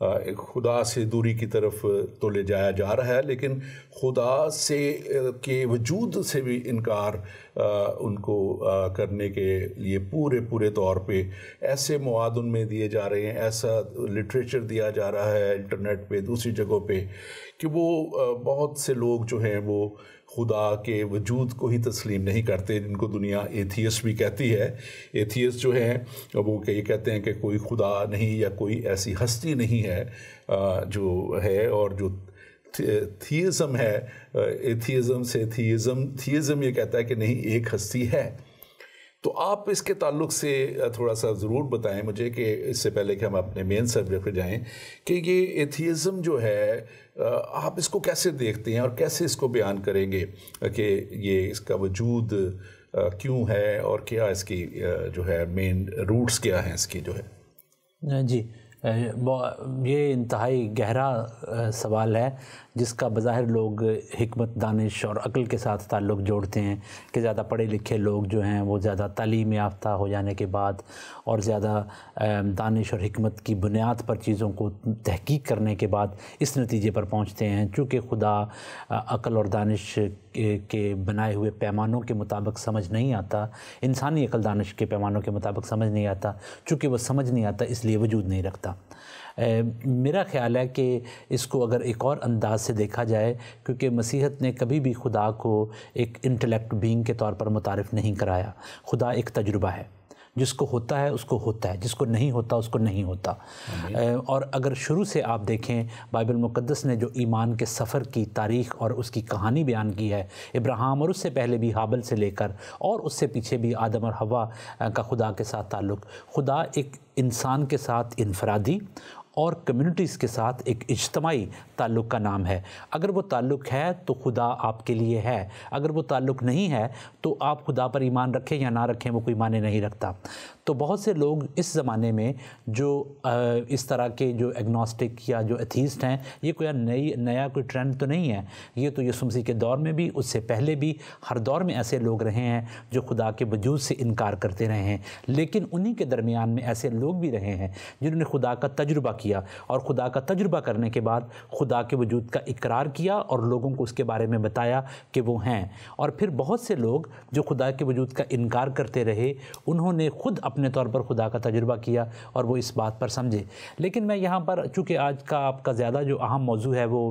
خدا سے دوری کی طرف تو لے جایا جا رہا ہے، لیکن خدا سے کے وجود سے بھی انکار ان کو کرنے کے لیے پورے طور پہ ایسے مواد ان میں دیے جا رہے ہیں، ایسا لٹریچر دیا جا رہا ہے انٹرنیٹ پہ دوسری جگہوں پہ کہ وہ بہت سے لوگ جو ہیں وہ خدا کے وجود کو ہی تسلیم نہیں کرتے، جن کو دنیا ایتھیسٹ بھی کہتی ہے۔ ایتھیسٹ جو ہیں وہ یہ کہتے ہیں کہ کوئی خدا نہیں یا کوئی ایسی ہستی نہیں ہے جو ہے، اور جو تھیزم ہے، ایتھیزم سے تھیزم یہ کہتا ہے کہ نہیں، ایک ہستی ہے۔ تو آپ اس کے تعلق سے تھوڑا سا ضرور بتائیں مجھے، کہ اس سے پہلے کہ ہم اپنے مین سبجیکٹ پہ جائیں، کہ یہ ایتھیزم جو ہے آپ اس کو کیسے دیکھتے ہیں اور کیسے اس کو بیان کریں گے کہ یہ اس کا وجود کیوں ہے اور کیا اس کی جو ہے مین روٹس کیا ہیں اس کی جو ہے؟ جی، یہ انتہائی گہرا سوال ہے جس کا بظاہر لوگ حکمت، دانش اور عقل کے ساتھ تعلق جوڑتے ہیں کہ زیادہ پڑھے لکھے لوگ جو ہیں وہ زیادہ تعلیم یافتہ ہو جانے کے بعد اور زیادہ دانش اور حکمت کی بنیاد پر چیزوں کو تحقیق کرنے کے بعد اس نتیجے پر پہنچتے ہیں، چونکہ خدا عقل اور دانش کے بنائے ہوئے پیمانوں کے مطابق سمجھ نہیں آتا، انسانی عقل دانش کے پیمانوں کے مطابق سمجھ نہیں آتا، چونکہ وہ سمجھ نہیں آتا اس لیے وجود نہیں رکھتا۔ میرا خیال ہے کہ اس کو اگر ایک اور انداز سے دیکھا جائے، کیونکہ مسیحیت نے کبھی بھی خدا کو ایک انٹلیکٹ بینگ کے طور پر متعارف نہیں کرایا۔ خدا ایک تجربہ ہے، جس کو ہوتا ہے اس کو ہوتا ہے، جس کو نہیں ہوتا اس کو نہیں ہوتا۔ اور اگر شروع سے آپ دیکھیں بائبل مقدس نے جو ایمان کے سفر کی تاریخ اور اس کی کہانی بیان کی ہے، ابراہیم اور اس سے پہلے بھی حابل سے لے کر اور اس سے پیچھے بھی آدم اور حوا کا خدا کے ساتھ تعلق، خدا ایک انسان کے ساتھ انفرادی اور کمیونٹیز کے ساتھ ایک اجتماعی تعلق کا نام ہے۔ اگر وہ تعلق ہے تو خدا آپ کے لیے ہے، اگر وہ تعلق نہیں ہے تو آپ خدا پر ایمان رکھیں یا نہ رکھیں وہ کوئی معنی نہیں رکھتا۔ تو بہت سے لوگ اس زمانے میں جو اس طرح کے جو ایگنوسٹک یا جو ایتھیسٹ ہیں، یہ کوئی نیا کوئی ٹرینڈ تو نہیں ہے، یہ تو یسوع مسیح کے دور میں بھی، اس سے پہلے بھی ہر دور میں ایسے لوگ رہے ہیں جو خدا کے وجود سے انکار کرتے رہے ہیں، لیکن انہی کے درمیان میں ایسے لوگ بھی رہے ہیں جنہوں نے خدا کا تجربہ کیا اور خدا کا تجربہ کرنے کے بعد خدا کے وجود کا اقرار کیا اور لوگوں کو اس کے بارے میں بتایا کہ وہ ہیں۔ اور پھر بہت سے لوگ جو خدا کے وجود کا انکار کرتے رہے، انہوں نے خود اپنے طور پر خدا کا تجربہ کیا اور وہ اس بات پر سمجھے۔ لیکن میں یہاں پر، چونکہ آج کا آپ کا زیادہ جو اہم موضوع ہے وہ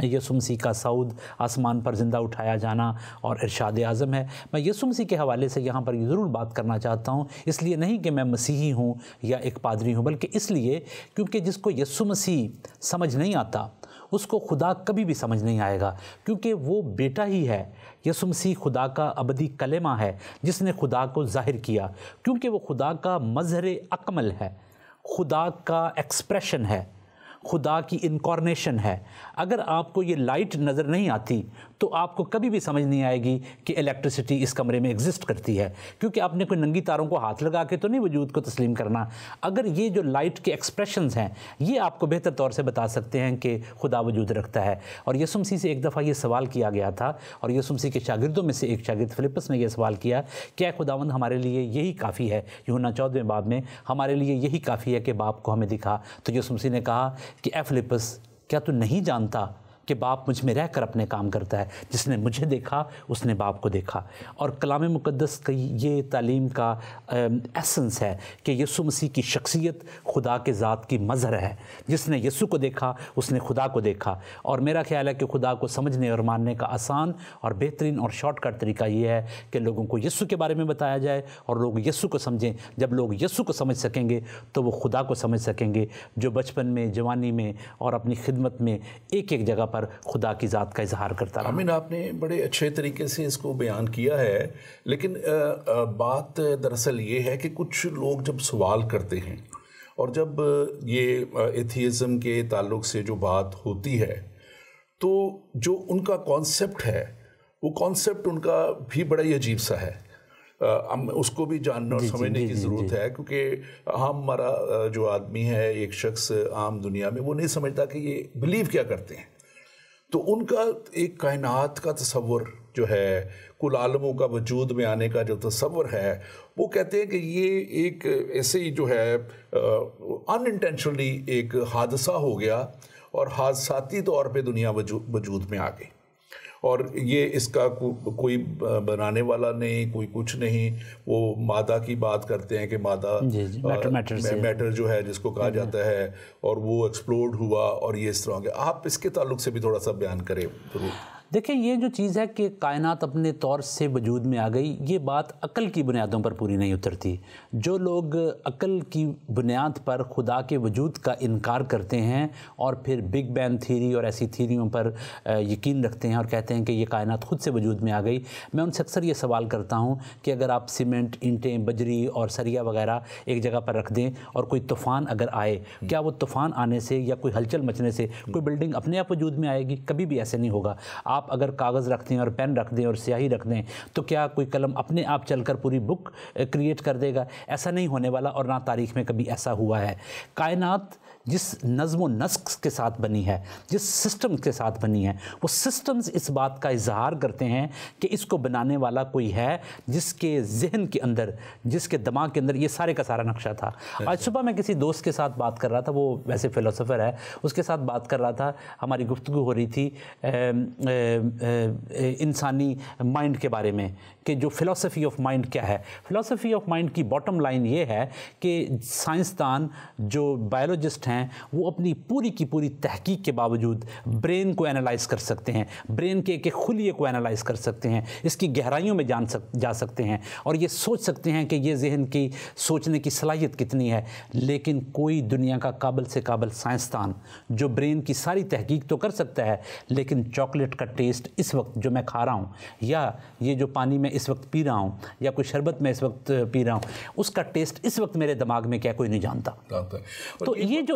یسوع مسیح کا صعود، آسمان پر زندہ اٹھایا جانا اور ارشاد اعظم ہے، میں یسوع مسیح کے حوالے سے یہاں پر ضرور بات کرنا چاہتا ہوں، اس لیے نہیں کہ میں مسیحی ہوں یا ایک پادری ہوں، بلکہ اس لیے کیونکہ جس کو یسوع مسیح سمجھ نہیں آتا اس کو خدا کبھی بھی سمجھ نہیں آئے گا، کیونکہ وہ بیٹا ہی ہے۔ یسوع مسیح خدا کا ابدی کلمہ ہے جس نے خدا کو ظاہر کیا، کیونکہ وہ خدا کا مظہر اکمل ہے، خدا کا ایکسپریشن ہے، خدا کی انکارنیشن ہے۔ اگر آپ کو یہ لائٹ نظر نہیں آتی تو آپ کو کبھی بھی سمجھ نہیں آئے گی کہ الیکٹریسٹی اس کمرے میں ایگزسٹ کرتی ہے، کیونکہ آپ نے کوئی ننگی تاروں کو ہاتھ لگا کے تو نہیں وجود کو تسلیم کرنا۔ اگر یہ جو لائٹ کے ایکسپریشنز ہیں یہ آپ کو بہتر طور سے بتا سکتے ہیں کہ خدا وجود رکھتا ہے۔ اور یسوع مسیح سے ایک دفعہ یہ سوال کیا گیا تھا، اور یسوع مسیح کے شاگردوں میں سے ایک شاگرد فلپس نے یہ سوال کیا، کیا خداوند ہمارے لیے یہی کافی ہے؟ یوحنا 14 باب میں ہمارے لیے یہی کافی ہے کہ باپ کو ہمیں دکھا؟ تو یسوع مسیح نے کہا کہ اے فلپس، کیا تو نہیں جانتا کہ باپ مجھ میں رہ کر اپنے کام کرتا ہے؟ جس نے مجھے دیکھا اس نے باپ کو دیکھا۔ اور کلام مقدس کی یہ تعلیم کا ایسنس ہے کہ یسوع مسیح کی شخصیت خدا کے ذات کی مظہر ہے۔ جس نے یسوع کو دیکھا اس نے خدا کو دیکھا۔ اور میرا خیال ہے کہ خدا کو سمجھنے اور ماننے کا آسان اور بہترین اور شارٹ کٹ طریقہ یہ ہے کہ لوگوں کو یسوع کے بارے میں بتایا جائے اور لوگ یسوع کو سمجھیں۔ جب لوگ یسوع کو سمجھ سکیں گے تو وہ خدا کو سمجھ سکیں گے، جو بچپن میں، جوانی میں اور اپنی خدمت میں ایک ایک جگہ پر خدا کی ذات کا اظہار کرتا رہا۔ آمین، آپ نے بڑے اچھے طریقے سے اس کو بیان کیا ہے، لیکن بات دراصل یہ ہے کہ کچھ لوگ جب سوال کرتے ہیں اور جب یہ ایتھیزم کے تعلق سے جو بات ہوتی ہے تو جو ان کا کانسیپٹ ہے وہ کانسیپٹ ان کا بھی بڑا ہی عجیب سا ہے۔ اس کو بھی جاننا اور سمجھنے کی ضرورت ہے، کیونکہ ہمارا جو آدمی ہے، ایک شخص عام دنیا میں، وہ نہیں سمجھتا کہ یہ بلیو کیا کرتے ہیں۔ تو ان کا ایک کائنات کا تصور جو ہے کل عالموں کا وجود میں آنے کا جو تصور ہے، وہ کہتے ہیں کہ یہ ایک ایسے ہی جو ہے ان انٹینشنلی ایک حادثہ ہو گیا اور حادثاتی طور پہ دنیا وجود میں آ گئی، اور یہ اس کا کوئی بنانے والا نہیں، کوئی کچھ نہیں. وہ مادہ کی بات کرتے ہیں کہ مادہ میٹر جو ہے جس کو کہا جاتا ہے، اور وہ ایکسپلوڈ ہوا اور یہ اس طرح کے. آپ اس کے تعلق سے بھی تھوڑا سا بیان کریں ضرور. دیکھیں، یہ جو چیز ہے کہ کائنات اپنے طور سے وجود میں آ گئی، یہ بات عقل کی بنیادوں پر پوری نہیں اترتی. جو لوگ عقل کی بنیاد پر خدا کے وجود کا انکار کرتے ہیں اور پھر بگ بینگ تھیوری اور ایسی تھیوریوں پر یقین رکھتے ہیں اور کہتے ہیں کہ یہ کائنات خود سے وجود میں آ گئی، میں ان سے اکثر یہ سوال کرتا ہوں کہ اگر آپ سیمنٹ، اینٹیں، بجری اور سریا وغیرہ ایک جگہ پر رکھ دیں اور کوئی طوفان اگر آئے، کیا وہ طوفان آنے سے یا کوئی ہلچل مچنے سے کوئی بلڈنگ اپنے آپ وجود میں آئے گی؟ کبھی بھی ایسے نہیں ہوگا. آپ اگر کاغذ رکھ دیں اور پین رکھ دیں اور سیاہی رکھ دیں تو کیا کوئی قلم اپنے آپ چل کر پوری بک کریٹ کر دے گا؟ ایسا نہیں ہونے والا، اور نہ تاریخ میں کبھی ایسا ہوا ہے. کائنات جس نظم و نسق کے ساتھ بنی ہے، جس سسٹم کے ساتھ بنی ہے، وہ سسٹمز اس بات کا اظہار کرتے ہیں کہ اس کو بنانے والا کوئی ہے جس کے ذہن کے اندر، جس کے دماغ کے اندر یہ سارے کا سارا نقشہ تھا. آج صبح میں کسی دوست کے ساتھ بات کر رہا تھا، وہ ویسے فلسفر ہے، اس کے ساتھ بات کر رہا تھا، ہماری گفتگو ہو رہی تھی انسانی مائنڈ کے بارے میں کہ جو فلسفی آف مائنڈ کیا ہے. فلسفی آف مائنڈ کی باٹم لائن یہ ہے کہ سائنسدان جو بائیولوجسٹ ہیں وہ اپنی پوری کی پوری تحقیق کے باوجود برین کو انالائز کر سکتے ہیں، برین کے ایک خلیے کو انالائز کر سکتے ہیں، اس کی گہرائیوں میں جا سکتے ہیں اور یہ سوچ سکتے ہیں کہ یہ ذہن کی سوچنے کی صلاحیت کتنی ہے. لیکن کوئی دنیا کا قابل سے قابل سائنسدان جو برین کی ساری تحقیق تو کر سکتا ہے، لیکن چاکلیٹ کا ٹیسٹ اس وقت جو میں کھا رہا ہوں، یا یہ جو پانی میں اس وقت پی رہا ہوں، یا کوئی شربت میں اس وقت پی رہا ہوں، اس کا ٹیسٹ اس وقت میرے دماغ میں کیا کوئی نہیں جانتا. تو یہ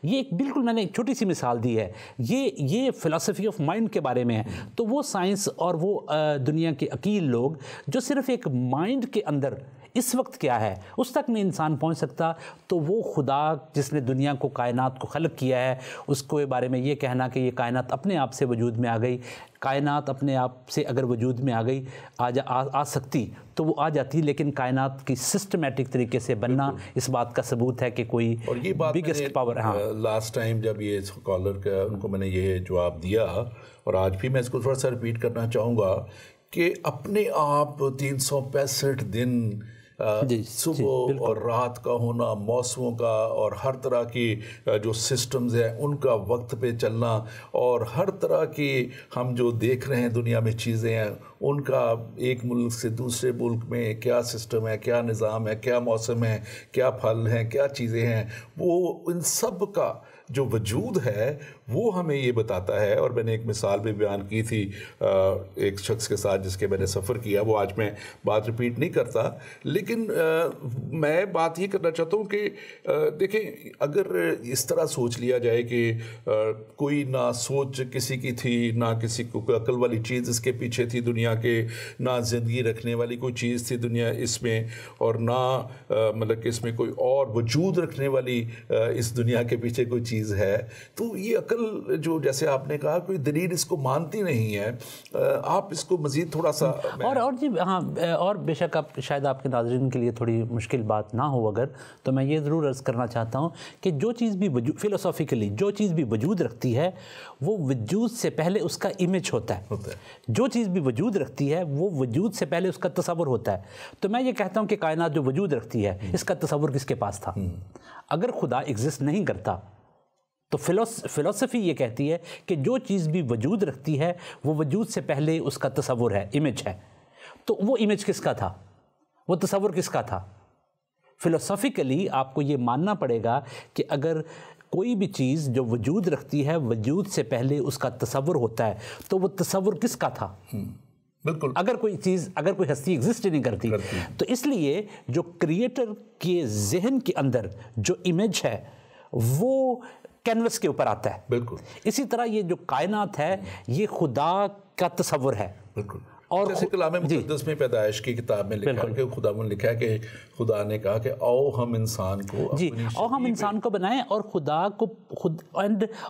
ایک بالکل میں نے ایک چھوٹی سی مثال دی ہے، یہ فلسفی آف مائنڈ کے بارے میں ہے. تو وہ سائنس اور وہ دنیا کے عقیل لوگ جو صرف ایک مائنڈ کے اندر اس وقت کیا ہے اس تک نہیں انسان پہنچ سکتا، تو وہ خدا جس نے دنیا کو، کائنات کو خلق کیا ہے، اس کو بارے میں یہ کہنا کہ یہ کائنات اپنے آپ سے وجود میں آ گئی. کائنات اپنے آپ سے اگر وجود میں آ گئی، آ سکتی تو وہ آ جاتی، لیکن کائنات کی سسٹمیٹک طریقے سے بننا اس بات کا ثبوت ہے کہ کوئی بگیسٹ پاور. ہاں، لاسٹ ٹائم جب یہ اسکالر کا ان کو میں نے یہ جواب دیا، اور آج بھی میں اس کو تھوڑا سا ریپیٹ کرنا چاہوں گا کہ اپنے آپ 365 دن صبح اور رات کا ہونا، موسموں کا اور ہر طرح کی جو سسٹمز ہیں ان کا وقت پہ چلنا، اور ہر طرح کی ہم جو دیکھ رہے ہیں دنیا میں چیزیں ہیں ان کا ایک ملک سے دوسرے ملک میں کیا سسٹم ہے، کیا نظام ہے، کیا موسم ہے، کیا پھل ہیں، کیا چیزیں ہیں، وہ ان سب کا جو وجود ہے وہ ہمیں یہ بتاتا ہے. اور میں نے ایک مثال بھی بیان کی تھی ایک شخص کے ساتھ جس کے میں نے سفر کیا، وہ آج میں بات ریپیٹ نہیں کرتا، لیکن میں بات یہ کرنا چاہتا ہوں کہ دیکھیں، اگر اس طرح سوچ لیا جائے کہ کوئی نہ سوچ کسی کی تھی، نہ کسی کو عقل والی چیز اس کے پیچھے تھی دنیا کے، نہ زندگی رکھنے والی کوئی چیز تھی دنیا اس میں، اور نہ مطلب کہ اس میں کوئی اور وجود رکھنے والی اس دنیا کے پیچھے کوئی چیز ہے، تو یہ عقل جو جیسے آپ نے کہا کوئی دلیل اس کو مانتی نہیں ہے. آپ اس کو مزید تھوڑا سا اور جی ہاں، اور بے شک آپ شاید آپ کے ناظرین کے لیے تھوڑی مشکل بات نہ ہو اگر، تو میں یہ ضرور عرض کرنا چاہتا ہوں کہ جو چیز بھی فلسافیکلی جو چیز بھی وجود رکھتی ہے وہ وجود سے پہلے اس کا امیج ہوتا ہے. جو چیز بھی وجود رکھتی ہے وہ وجود سے پہلے اس کا تصور ہوتا ہے. تو میں یہ کہتا ہوں کہ کائنات جو وجود رکھتی ہے اس کا تصور کس کے پاس تھا؟ اگر خدا ایگزسٹ نہیں کرتا تو فلسفی یہ کہتی ہے کہ جو چیز بھی وجود رکھتی ہے وہ وجود سے پہلے اس کا تصور ہے، امیج ہے. تو وہ امیج کس کا تھا؟ وہ تصور کس کا تھا؟ فلسفیکلی آپ کو یہ ماننا پڑے گا کہ اگر کوئی بھی چیز جو وجود رکھتی ہے وجود سے پہلے اس کا تصور ہوتا ہے تو وہ تصور کس کا تھا؟ بالکل. اگر کوئی ہستی ایگزسٹ نہیں کرتی تو اس لیے جو کریٹر کے ذہن کے اندر جو امیج ہے وہ کینوس کے اوپر آتا ہے. بالکل. اسی طرح یہ جو کائنات ہے یہ خدا کا تصور ہے. بالکل. اور جیسے کلام مقدس میں پیدائش کی کتاب میں لکھا ہے کہ خدا نے لکھا ہے کہ خدا نے کہا کہ آؤ ہم انسان کو آؤ ہم انسان کو بنائیں، اور خدا کو خود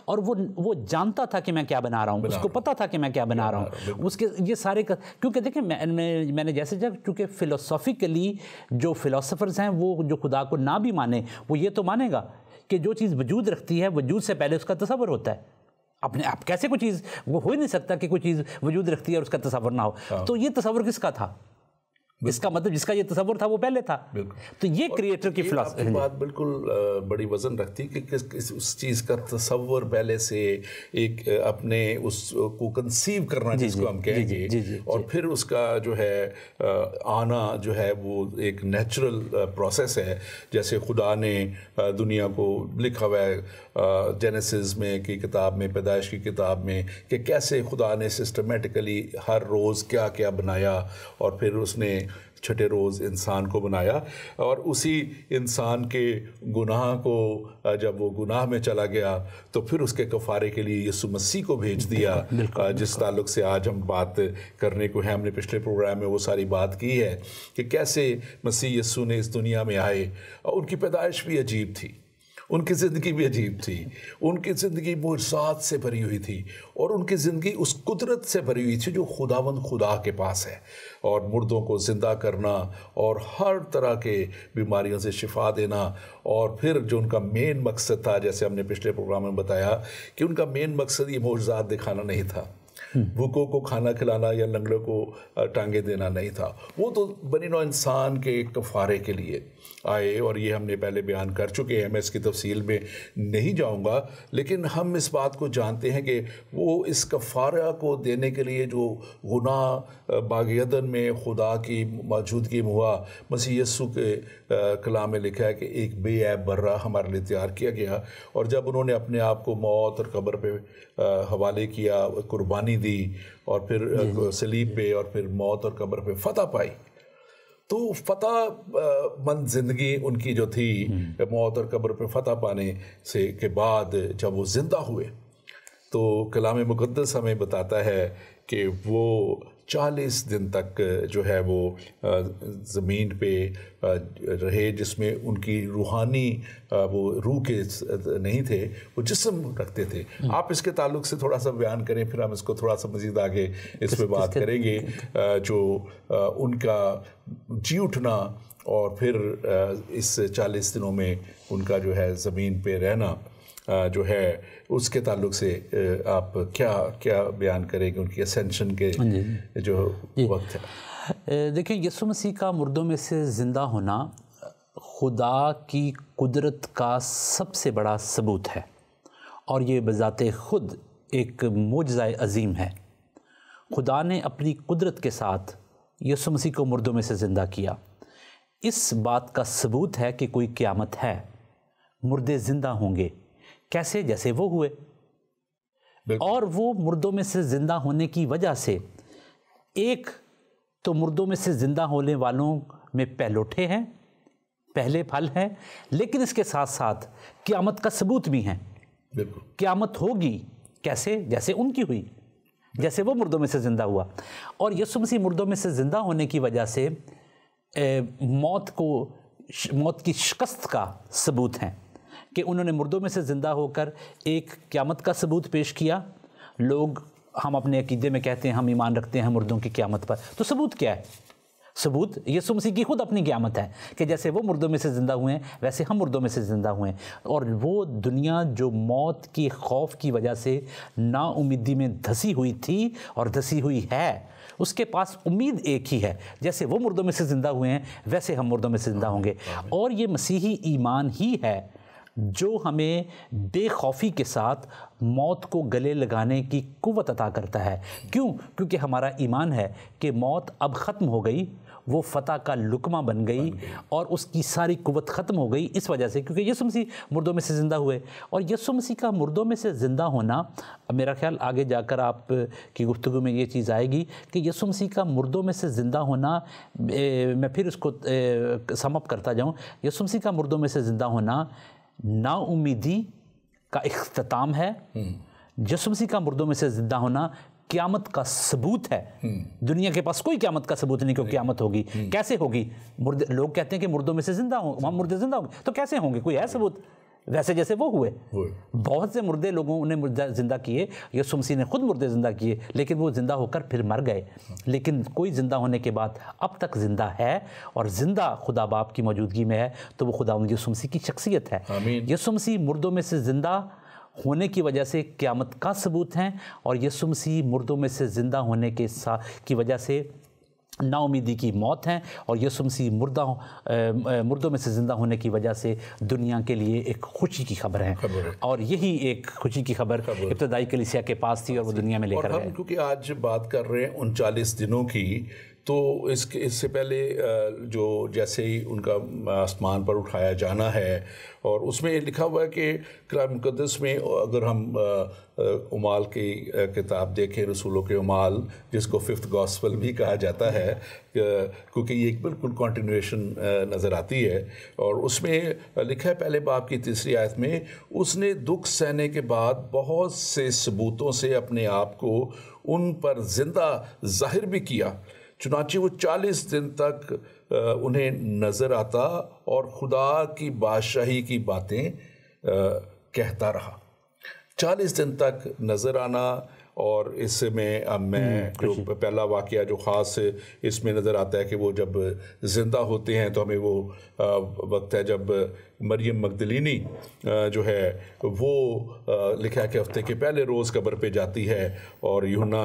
اور وہ جانتا تھا کہ میں کیا بنا رہا ہوں، اس کو پتا تھا کہ میں کیا بنا رہا ہوں، اس کے یہ سارے کیونکہ دیکھیں میں نے جیسے کیونکہ فلسفیکلی جو فلاسفرز ہیں وہ جو خدا کو نہ بھی مانے وہ یہ تو مانے گا کہ جو چیز وجود رکھتی ہے وجود سے پہلے اس کا تصور ہوتا ہے. آپ کیسے کوئی چیز، وہ ہو ہی نہیں سکتا کہ کوئی چیز وجود رکھتی ہے اور اس کا تصور نہ ہو. تو یہ تصور کس کا تھا؟ اس کا مطلب جس کا یہ تصور تھا وہ پہلے تھا. تو یہ کریٹر کی فلسفی بات بالکل بڑی وزن رکھتی کہ اس چیز کا تصور پہلے سے ایک اپنے اس کو کنسیو کرنا جس کو ہم کہیں گے، اور پھر اس کا جو ہے آنا جو ہے وہ ایک نیچرل پروسیس ہے. جیسے خدا نے دنیا کو لکھا ہوا ہے جینیسس میں کی کتاب میں، پیدائش کی کتاب میں، کہ کیسے خدا نے سسٹمیٹیکلی ہر روز کیا کیا بنایا، اور پھر اس نے چھٹے روز انسان کو بنایا. اور اسی انسان کے گناہ کو جب وہ گناہ میں چلا گیا تو پھر اس کے کفارے کے لیے یسوع مسیح کو بھیج دیا، جس تعلق سے آج ہم بات کرنے کو ہے. ہم نے پچھلے پروگرام میں وہ ساری بات کی ہے کہ کیسے مسیح یسوع نے اس دنیا میں آئے، اور ان کی پیدائش بھی عجیب تھی، ان کی زندگی بھی عجیب تھی، ان کی زندگی معجزات سے بھری ہوئی تھی، اور ان کی زندگی اس قدرت سے بھری ہوئی تھی جو خداوند خدا کے پاس ہے، اور مردوں کو زندہ کرنا اور ہر طرح کے بیماریوں سے شفا دینا. اور پھر جو ان کا مین مقصد تھا، جیسے ہم نے پچھلے پروگرام میں بتایا کہ ان کا مین مقصد یہ معجزات دکھانا نہیں تھا، بھوکوں کو کھانا کھلانا یا لنگڑوں کو ٹانگیں دینا نہیں تھا. وہ تو بنی نوع انسان کے کفارے کے لیے آئے، اور یہ ہم نے پہلے بیان کر چکے ہیں، میں اس کی تفصیل میں نہیں جاؤں گا. لیکن ہم اس بات کو جانتے ہیں کہ وہ اس کفارہ کو دینے کے لیے جو گناہ باغ عدن میں خدا کی موجودگی میں ہوا، مسیح یسوع کے کلام میں لکھا ہے کہ ایک بے عیب برہ ہمارے لیے تیار کیا گیا. اور جب انہوں نے اپنے آپ کو موت اور قبر پہ حوالے کیا، قربانی دی، اور پھر صلیب پہ اور پھر موت اور قبر پہ فتح پائی، تو فتح مند زندگی ان کی جو تھی، موت اور قبر پہ فتح پانے سے کے بعد جب وہ زندہ ہوئے تو کلام مقدس ہمیں بتاتا ہے کہ وہ 40 دن تک جو ہے وہ زمین پہ رہے، جس میں ان کی روحانی وہ روح کے نہیں تھے، وہ جسم رکھتے تھے. آپ اس کے تعلق سے تھوڑا سا بیان کریں، پھر ہم اس کو تھوڑا سا مزید آگے اس پہ بات کریں گے. جو ان کا جی اٹھنا اور پھر اس 40 دنوں میں ان کا جو ہے زمین پہ رہنا جو ہے، اس کے تعلق سے آپ کیا بیان کریں گے ان کی اسینشن کے جو وقت ہے؟ دیکھیں، یسوع مسیح کا مردوں میں سے زندہ ہونا خدا کی قدرت کا سب سے بڑا ثبوت ہے، اور یہ بذات خود ایک معجزہ عظیم ہے. خدا نے اپنی قدرت کے ساتھ یسوع مسیح کو مردوں میں سے زندہ کیا. اس بات کا ثبوت ہے کہ کوئی قیامت ہے، مردے زندہ ہوں گے. کیسے؟ جیسے وہ ہوئے. اور وہ مردوں میں سے زندہ ہونے کی وجہ سے، ایک تو مردوں میں سے زندہ ہونے والوں میں پہلوٹے ہیں، پہلے پھل ہیں، لیکن اس کے ساتھ ساتھ قیامت کا ثبوت بھی ہیں. قیامت ہوگی کیسے؟ جیسے ان کی ہوئی، جیسے وہ مردوں میں سے زندہ ہوا. اور یسوع مسیح مردوں میں سے زندہ ہونے کی وجہ سے موت کی شکست کا ثبوت ہیں کہ انہوں نے مردوں میں سے زندہ ہو کر ایک قیامت کا ثبوت پیش کیا. لوگ ہم اپنے عقیدے میں کہتے ہیں ہم ایمان رکھتے ہیں مردوں کی قیامت پر، تو ثبوت کیا ہے؟ ثبوت یسوع مسیح کی خود اپنی قیامت ہے کہ جیسے وہ مردوں میں سے زندہ ہوئے ہیں ویسے ہم مردوں میں سے زندہ ہوئے ہیں. اور وہ دنیا جو موت کی خوف کی وجہ سے نا امیدی میں دھسی ہوئی تھی اور دھسی ہوئی ہے، اس کے پاس امید ایک ہی ہے، جیسے وہ مردوں میں سے زندہ ہوئے ہیں ویسے ہم مردوں میں سے زندہ ہوں گے. اور یہ مسیحی ایمان ہی ہے جو ہمیں بے خوفی کے ساتھ موت کو گلے لگانے کی قوت عطا کرتا ہے. کیوں؟ کیونکہ ہمارا ایمان ہے کہ موت اب ختم ہو گئی، وہ فتح کا لقمہ بن گئی اور اس کی ساری قوت ختم ہو گئی اس وجہ سے کیونکہ یسوع مسیح مردوں میں سے زندہ ہوئے. اور یسوع مسیح کا مردوں میں سے زندہ ہونا، میرا خیال آگے جا کر آپ کی گفتگو میں یہ چیز آئے گی کہ یسوع مسیح کا مردوں میں سے زندہ ہونا، میں پھر اس کو سم اپ کرتا جاؤں. یسوع مسیح کا مردوں میں سے زندہ ہونا نا امیدی کا اختتام ہے. یسوع مسیح کا مردوں میں سے زندہ ہونا قیامت کا ثبوت ہے. دنیا کے پاس کوئی قیامت کا ثبوت نہیں کہ قیامت ہوگی. کیسے ہوگی؟ لوگ کہتے ہیں کہ مردوں میں سے زندہ ہوں، وہاں مردے زندہ ہوں گے، تو کیسے ہوں گے؟ کوئی ہے ثبوت؟ ویسے جیسے وہ ہوئے، بہت سے مردے لوگوں نے زندہ کیے، یسوع مسیح نے خود مردے زندہ کیے، لیکن وہ زندہ ہو کر پھر مر گئے. لیکن کوئی زندہ ہونے کے بعد اب تک زندہ ہے، اور زندہ خدا باپ کی موجودگی میں ہے، تو وہ خداوند یسوع مسیح کی شخصیت ہے. یسوع مسیح مردوں میں سے زندہ ہونے کی وجہ سے قیامت کا ثبوت ہیں، اور یسوع مسیح مردوں میں سے زندہ ہونے کی وجہ سے نا امیدی کی موت ہیں، اور یسوع مسیح مردوں میں سے زندہ ہونے کی وجہ سے دنیا کے لیے ایک خوشی کی خبر ہے. اور یہی ایک خوشی کی خبر ابتدائی کلیسیا کے پاس تھی، اور وہ دنیا میں لے کر گئے. کیونکہ آج بات کر رہے ہیں 39 دنوں کی، تو اس سے پہلے جو جیسے ہی ان کا آسمان پر اٹھایا جانا ہے، اور اس میں لکھا ہوا ہے کہ کلام مقدس میں اگر ہم اعمال کی کتاب دیکھیں، رسولوں کے اعمال، جس کو 5th گاسپل بھی کہا جاتا ہے، کیونکہ یہ ایک بالکل کنٹینویشن نظر آتی ہے، اور اس میں لکھا ہے پہلے باب کی 3 آیت میں، اس نے دکھ سہنے کے بعد بہت سے ثبوتوں سے اپنے آپ کو ان پر زندہ ظاہر بھی کیا، چنانچہ وہ 40 دن تک انہیں نظر آتا اور خدا کی بادشاہی کی باتیں کہتا رہا. 40 دن تک نظر آنا. اور اس میں جو پہلا واقعہ جو خاص اس میں نظر آتا ہے کہ وہ جب زندہ ہوتے ہیں، تو ہمیں وہ وقت ہے جب مریم مگدلینی جو ہے وہ لکھا ہے کہ ہفتے کے پہلے روز قبر پہ جاتی ہے، اور یوحنا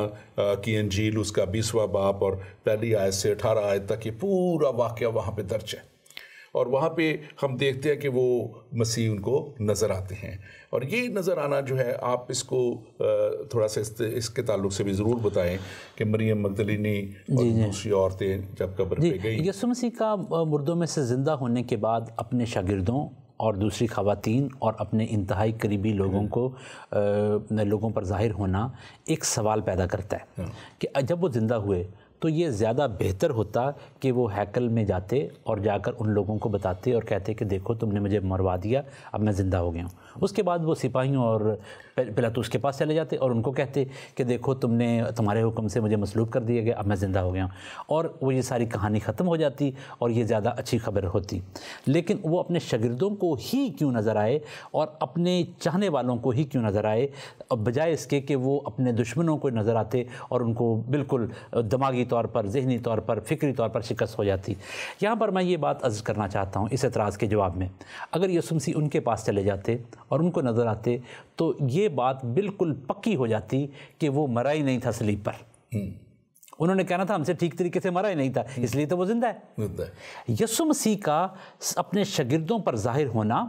کی انجیل اس کا 20واں باب اور پہلی آیت سے 18 آیت تک یہ پورا واقعہ وہاں پہ درج ہے. اور وہاں پہ ہم دیکھتے ہیں کہ وہ مسیح ان کو نظر آتے ہیں. اور یہ نظر آنا جو ہے، آپ اس کو تھوڑا سا اس کے تعلق سے بھی ضرور بتائیں کہ مریم مگدلینی اور دوسری عورتیں جب قبر پہ گئیں. یسوع مسیح کا مردوں میں سے زندہ ہونے کے بعد اپنے شاگردوں اور دوسری خواتین اور اپنے انتہائی قریبی لوگوں پر ظاہر ہونا ایک سوال پیدا کرتا ہے کہ جب وہ زندہ ہوئے تو یہ زیادہ بہتر ہوتا کہ وہ ہیکل میں جاتے اور جا کر ان لوگوں کو بتاتے اور کہتے کہ دیکھو تم نے مجھے مروا دیا، اب میں زندہ ہو گیا ہوں. اس کے بعد وہ سپاہیوں اور پلاطس کے پاس چلے جاتے اور ان کو کہتے کہ دیکھو تمہارے حکم سے مجھے مصلوب کر دیا گیا، اب میں زندہ ہو گیا ہوں، اور وہ یہ ساری کہانی ختم ہو جاتی اور یہ زیادہ اچھی خبر ہوتی. لیکن وہ اپنے شاگردوں کو ہی کیوں نظر آئے اور اپنے چاہنے والوں کو ہی کیوں نظر آئے، بجائے اس کے کہ وہ اپنے دشمنوں کو نظر آتے اور ان کو بالکل دماغی طور پر، ذہنی طور پر، فکری طور پر شکست ہو جاتی. یہاں پر میں یہ بات عرض کرنا چاہتا ہوں اس اعتراض کے جواب میں، اگر یسوع مسیح ان کے پاس چلے جاتے اور ان کو نظر آتے تو یہ بات بالکل پکی ہو جاتی کہ وہ مرا ہی نہیں تھا صلیب پر. انہوں نے کہنا تھا ہم سے ٹھیک طریقے سے مرا ہی نہیں تھا، اس لیے تو وہ زندہ ہے. یسوع مسیح کا اپنے شاگردوں پر ظاہر ہونا،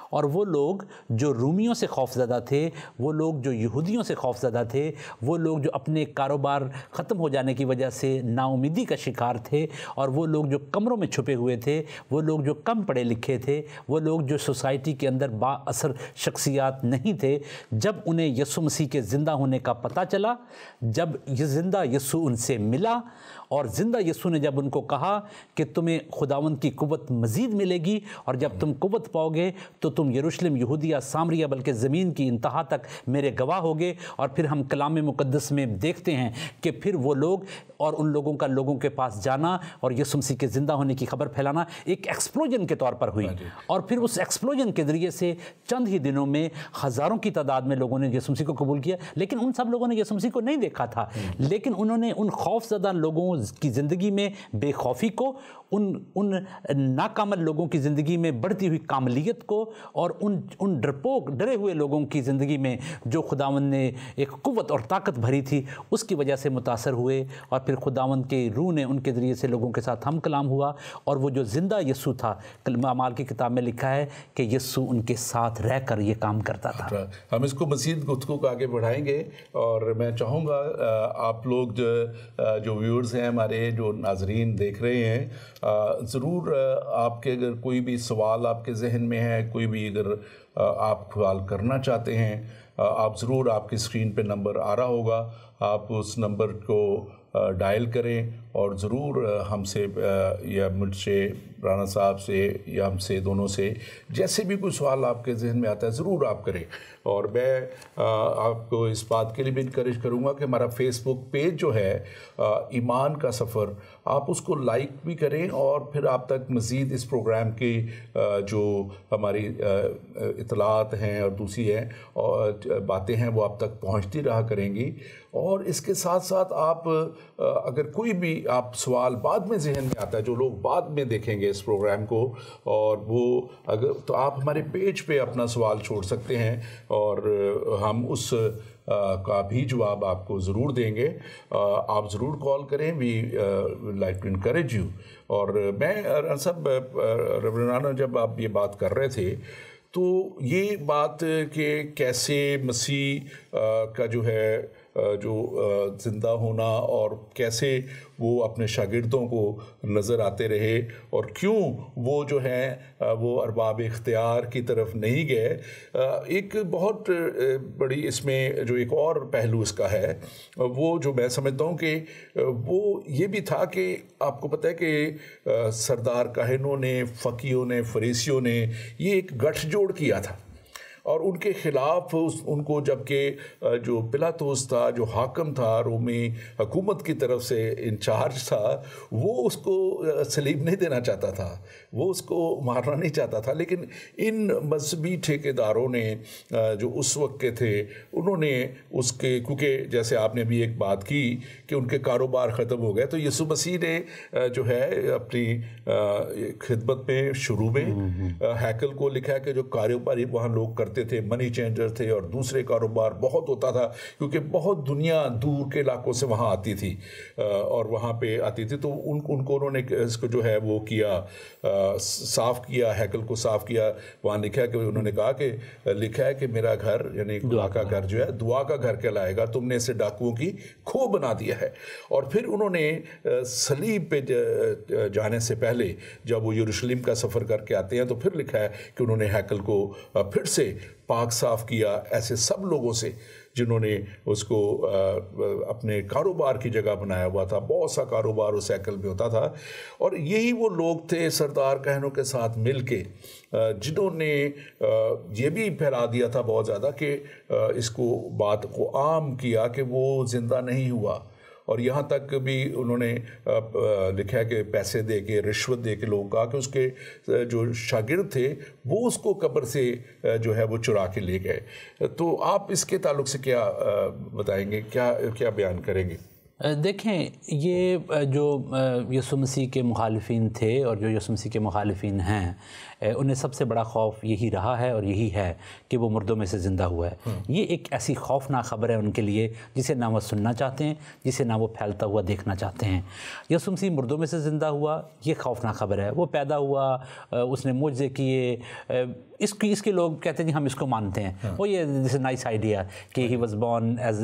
اور وہ لوگ جو رومیوں سے خوف زدہ تھے، وہ لوگ جو یہودیوں سے خوف زدہ تھے، وہ لوگ جو اپنے کاروبار ختم ہو جانے کی وجہ سے نا امیدی کا شکار تھے، اور وہ لوگ جو کمروں میں چھپے ہوئے تھے، وہ لوگ جو کم پڑھے لکھے تھے، وہ لوگ جو سوسائٹی کے اندر با اثر شخصیات نہیں تھے، جب انہیں یسوع مسیح کے زندہ ہونے کا پتہ چلا، جب یہ زندہ یسوع ان سے ملا، اور زندہ یسوع نے جب ان کو کہا کہ تمہیں خداوند کی قوت مزید ملے گی، اور جب تم قوت پاؤ گے تو تم یروشلم، یہودیہ، سامریہ، بلکہ زمین کی انتہا تک میرے گواہ ہوگے. اور پھر ہم کلام مقدس میں دیکھتے ہیں کہ پھر وہ لوگ اور ان لوگوں کا لوگوں کے پاس جانا اور یسوع مسیح کے زندہ ہونے کی خبر پھیلانا ایک ایکسپلوژن کے طور پر ہوئی. اور پھر اس ایکسپلوژن کے ذریعے سے چند ہی دنوں میں ہزاروں کی تعداد میں لوگوں نے یسوع مسیح کو قبول کیا. لیکن ان سب لوگوں نے یسوع مسیح کو نہیں دیکھا تھا، لیکن انہوں نے ان خوف زدہ لوگوں کی زندگی میں بے خوفی کو، ان ناکامل لوگوں کی زندگی میں بڑھتی ہوئی کاملیت کو، اور ان ڈرے ہوئے لوگوں کی زندگی میں جو خداوند نے ایک قوت اور طاقت بھری تھی، اس کی وجہ سے متاثر ہوئے. اور پھر خداوند کے روح نے ان کے ذریعے سے لوگوں کے ساتھ ہم کلام ہوا، اور وہ جو زندہ یسوع تھا، اعمال کی کتاب میں لکھا ہے کہ یسوع ان کے ساتھ رہ کر یہ کام کرتا تھا. ہم اس کو مزید گفتگو کو آگے بڑھائیں گے، اور میں چاہوں گا آپ لوگ جو ویورز ہیں، ہمارے جو ناظرین دیکھ رہے ہیں، ضرور آپ کے اگر کوئی بھی سوال آپ کے ذہن میں ہے، کوئی بھی اگر آپ سوال کرنا چاہتے ہیں، آپ ضرور، آپ کی اسکرین پہ نمبر آ رہا ہوگا، آپ اس نمبر کو ڈائل کریں اور ضرور ہم سے یا مجھ سے رانا صاحب سے یا ہم سے دونوں سے جیسے بھی کوئی سوال آپ کے ذہن میں آتا ہے ضرور آپ کریں. اور میں آپ کو اس بات کے لیے بھی انکریج کروں گا کہ ہمارا فیس بک پیج جو ہے ایمان کا سفر, آپ اس کو لائک بھی کریں اور پھر آپ تک مزید اس پروگرام کی جو ہماری اطلاعات ہیں اور دوسری ہیں اور باتیں ہیں وہ آپ تک پہنچتی رہا کریں گی. اور اس کے ساتھ ساتھ آپ اگر کوئی بھی آپ سوال بعد میں ذہن میں آتا ہے, جو لوگ بعد میں دیکھیں گے اس پروگرام کو, اور وہ اگر تو آپ ہمارے پیج پہ اپنا سوال چھوڑ سکتے ہیں اور ہم اس کا بھی جواب آپ کو ضرور دیں گے. آپ ضرور کال کریں, we like to encourage you. اور میں سب ربرانہ جب آپ یہ بات کر رہے تھے تو یہ بات کہ کیسے مسیح کا جو ہے جو زندہ ہونا اور کیسے وہ اپنے شاگردوں کو نظر آتے رہے اور کیوں وہ جو ہیں وہ ارباب اختیار کی طرف نہیں گئے, ایک بہت بڑی اس میں جو ایک اور پہلو اس کا ہے وہ جو میں سمجھتا ہوں کہ وہ یہ بھی تھا کہ آپ کو پتہ ہے کہ سردار کاہنوں نے, فقیوں نے, فریسیوں نے یہ ایک گٹھ جوڑ کیا تھا اور ان کے خلاف ان کو جب کہ جو پلاطوس تھا, جو حاکم تھا, رومی حکومت کی طرف سے انچارج تھا, وہ اس کو سلیب نہیں دینا چاہتا تھا, وہ اس کو مارنا نہیں چاہتا تھا. لیکن ان مذہبی ٹھیکیداروں نے جو اس وقت کے تھے انہوں نے اس کے, کیونکہ جیسے آپ نے بھی ایک بات کی کہ ان کے کاروبار ختم ہو گئے, تو یسوع مسیح نے جو ہے اپنی خدمت میں شروع میں ہیکل کو لکھا ہے کہ جو کاروباری وہاں لوگ کرتے تھے, منی چینجر تھے اور دوسرے کاروبار بہت ہوتا تھا کیونکہ بہت دنیا دور کے علاقوں سے وہاں آتی تھی اور وہاں پہ آتی تھی, تو ان کو انہوں نے اس کو جو ہے وہ کیا, صاف کیا, ہیکل کو صاف کیا. وہاں لکھا ہے کہ انہوں نے کہا کہ لکھا ہے کہ میرا گھر یعنی دعا کا گھر جو ہے دعا کا گھر کہلائے گا, تم نے اسے ڈاکوؤں کی کھو بنا دیا ہے. اور پھر انہوں نے صلیب پہ جانے سے پہلے جب وہ یروشلم کا سفر کر کے آتے ہیں تو پھر لکھا ہے کہ انہوں نے ہیکل کو پھر سے پاک صاف کیا ایسے سب لوگوں سے جنہوں نے اس کو اپنے کاروبار کی جگہ بنایا ہوا تھا. بہت سا کاروبار اس ہیکل میں ہوتا تھا اور یہی وہ لوگ تھے سردار کاہنوں کے ساتھ مل کے جنہوں نے یہ بھی پھیلا دیا تھا بہت زیادہ کہ اس کو بات کو عام کیا کہ وہ زندہ نہیں ہوا. اور یہاں تک بھی انہوں نے لکھا ہے کہ پیسے دے کے, رشوت دے کے لوگوں کہا کہ اس کے جو شاگرد تھے وہ اس کو قبر سے جو ہے وہ چرا کے لے گئے. تو آپ اس کے تعلق سے کیا بتائیں گے, کیا بیان کریں گے؟ دیکھیں, یہ جو یسوع مسیح کے مخالفین تھے اور جو یسوع مسیح کے مخالفین ہیں انہیں سب سے بڑا خوف یہی رہا ہے اور یہی ہے کہ وہ مردوں میں سے زندہ ہوا ہے. یہ ایک ایسی خوفناک خبر ہے ان کے لیے جسے نہ وہ سننا چاہتے ہیں, جسے نہ وہ پھیلتا ہوا دیکھنا چاہتے ہیں. یسوع مسیح مردوں میں سے زندہ ہوا, یہ خوفناک خبر ہے. وہ پیدا ہوا, اس نے معجزے کیے, اس کے لوگ کہتے ہیں جی ہم اس کو مانتے ہیں. وہ یہ دس نائس آئیڈیا کہ ہی واز بورن ایز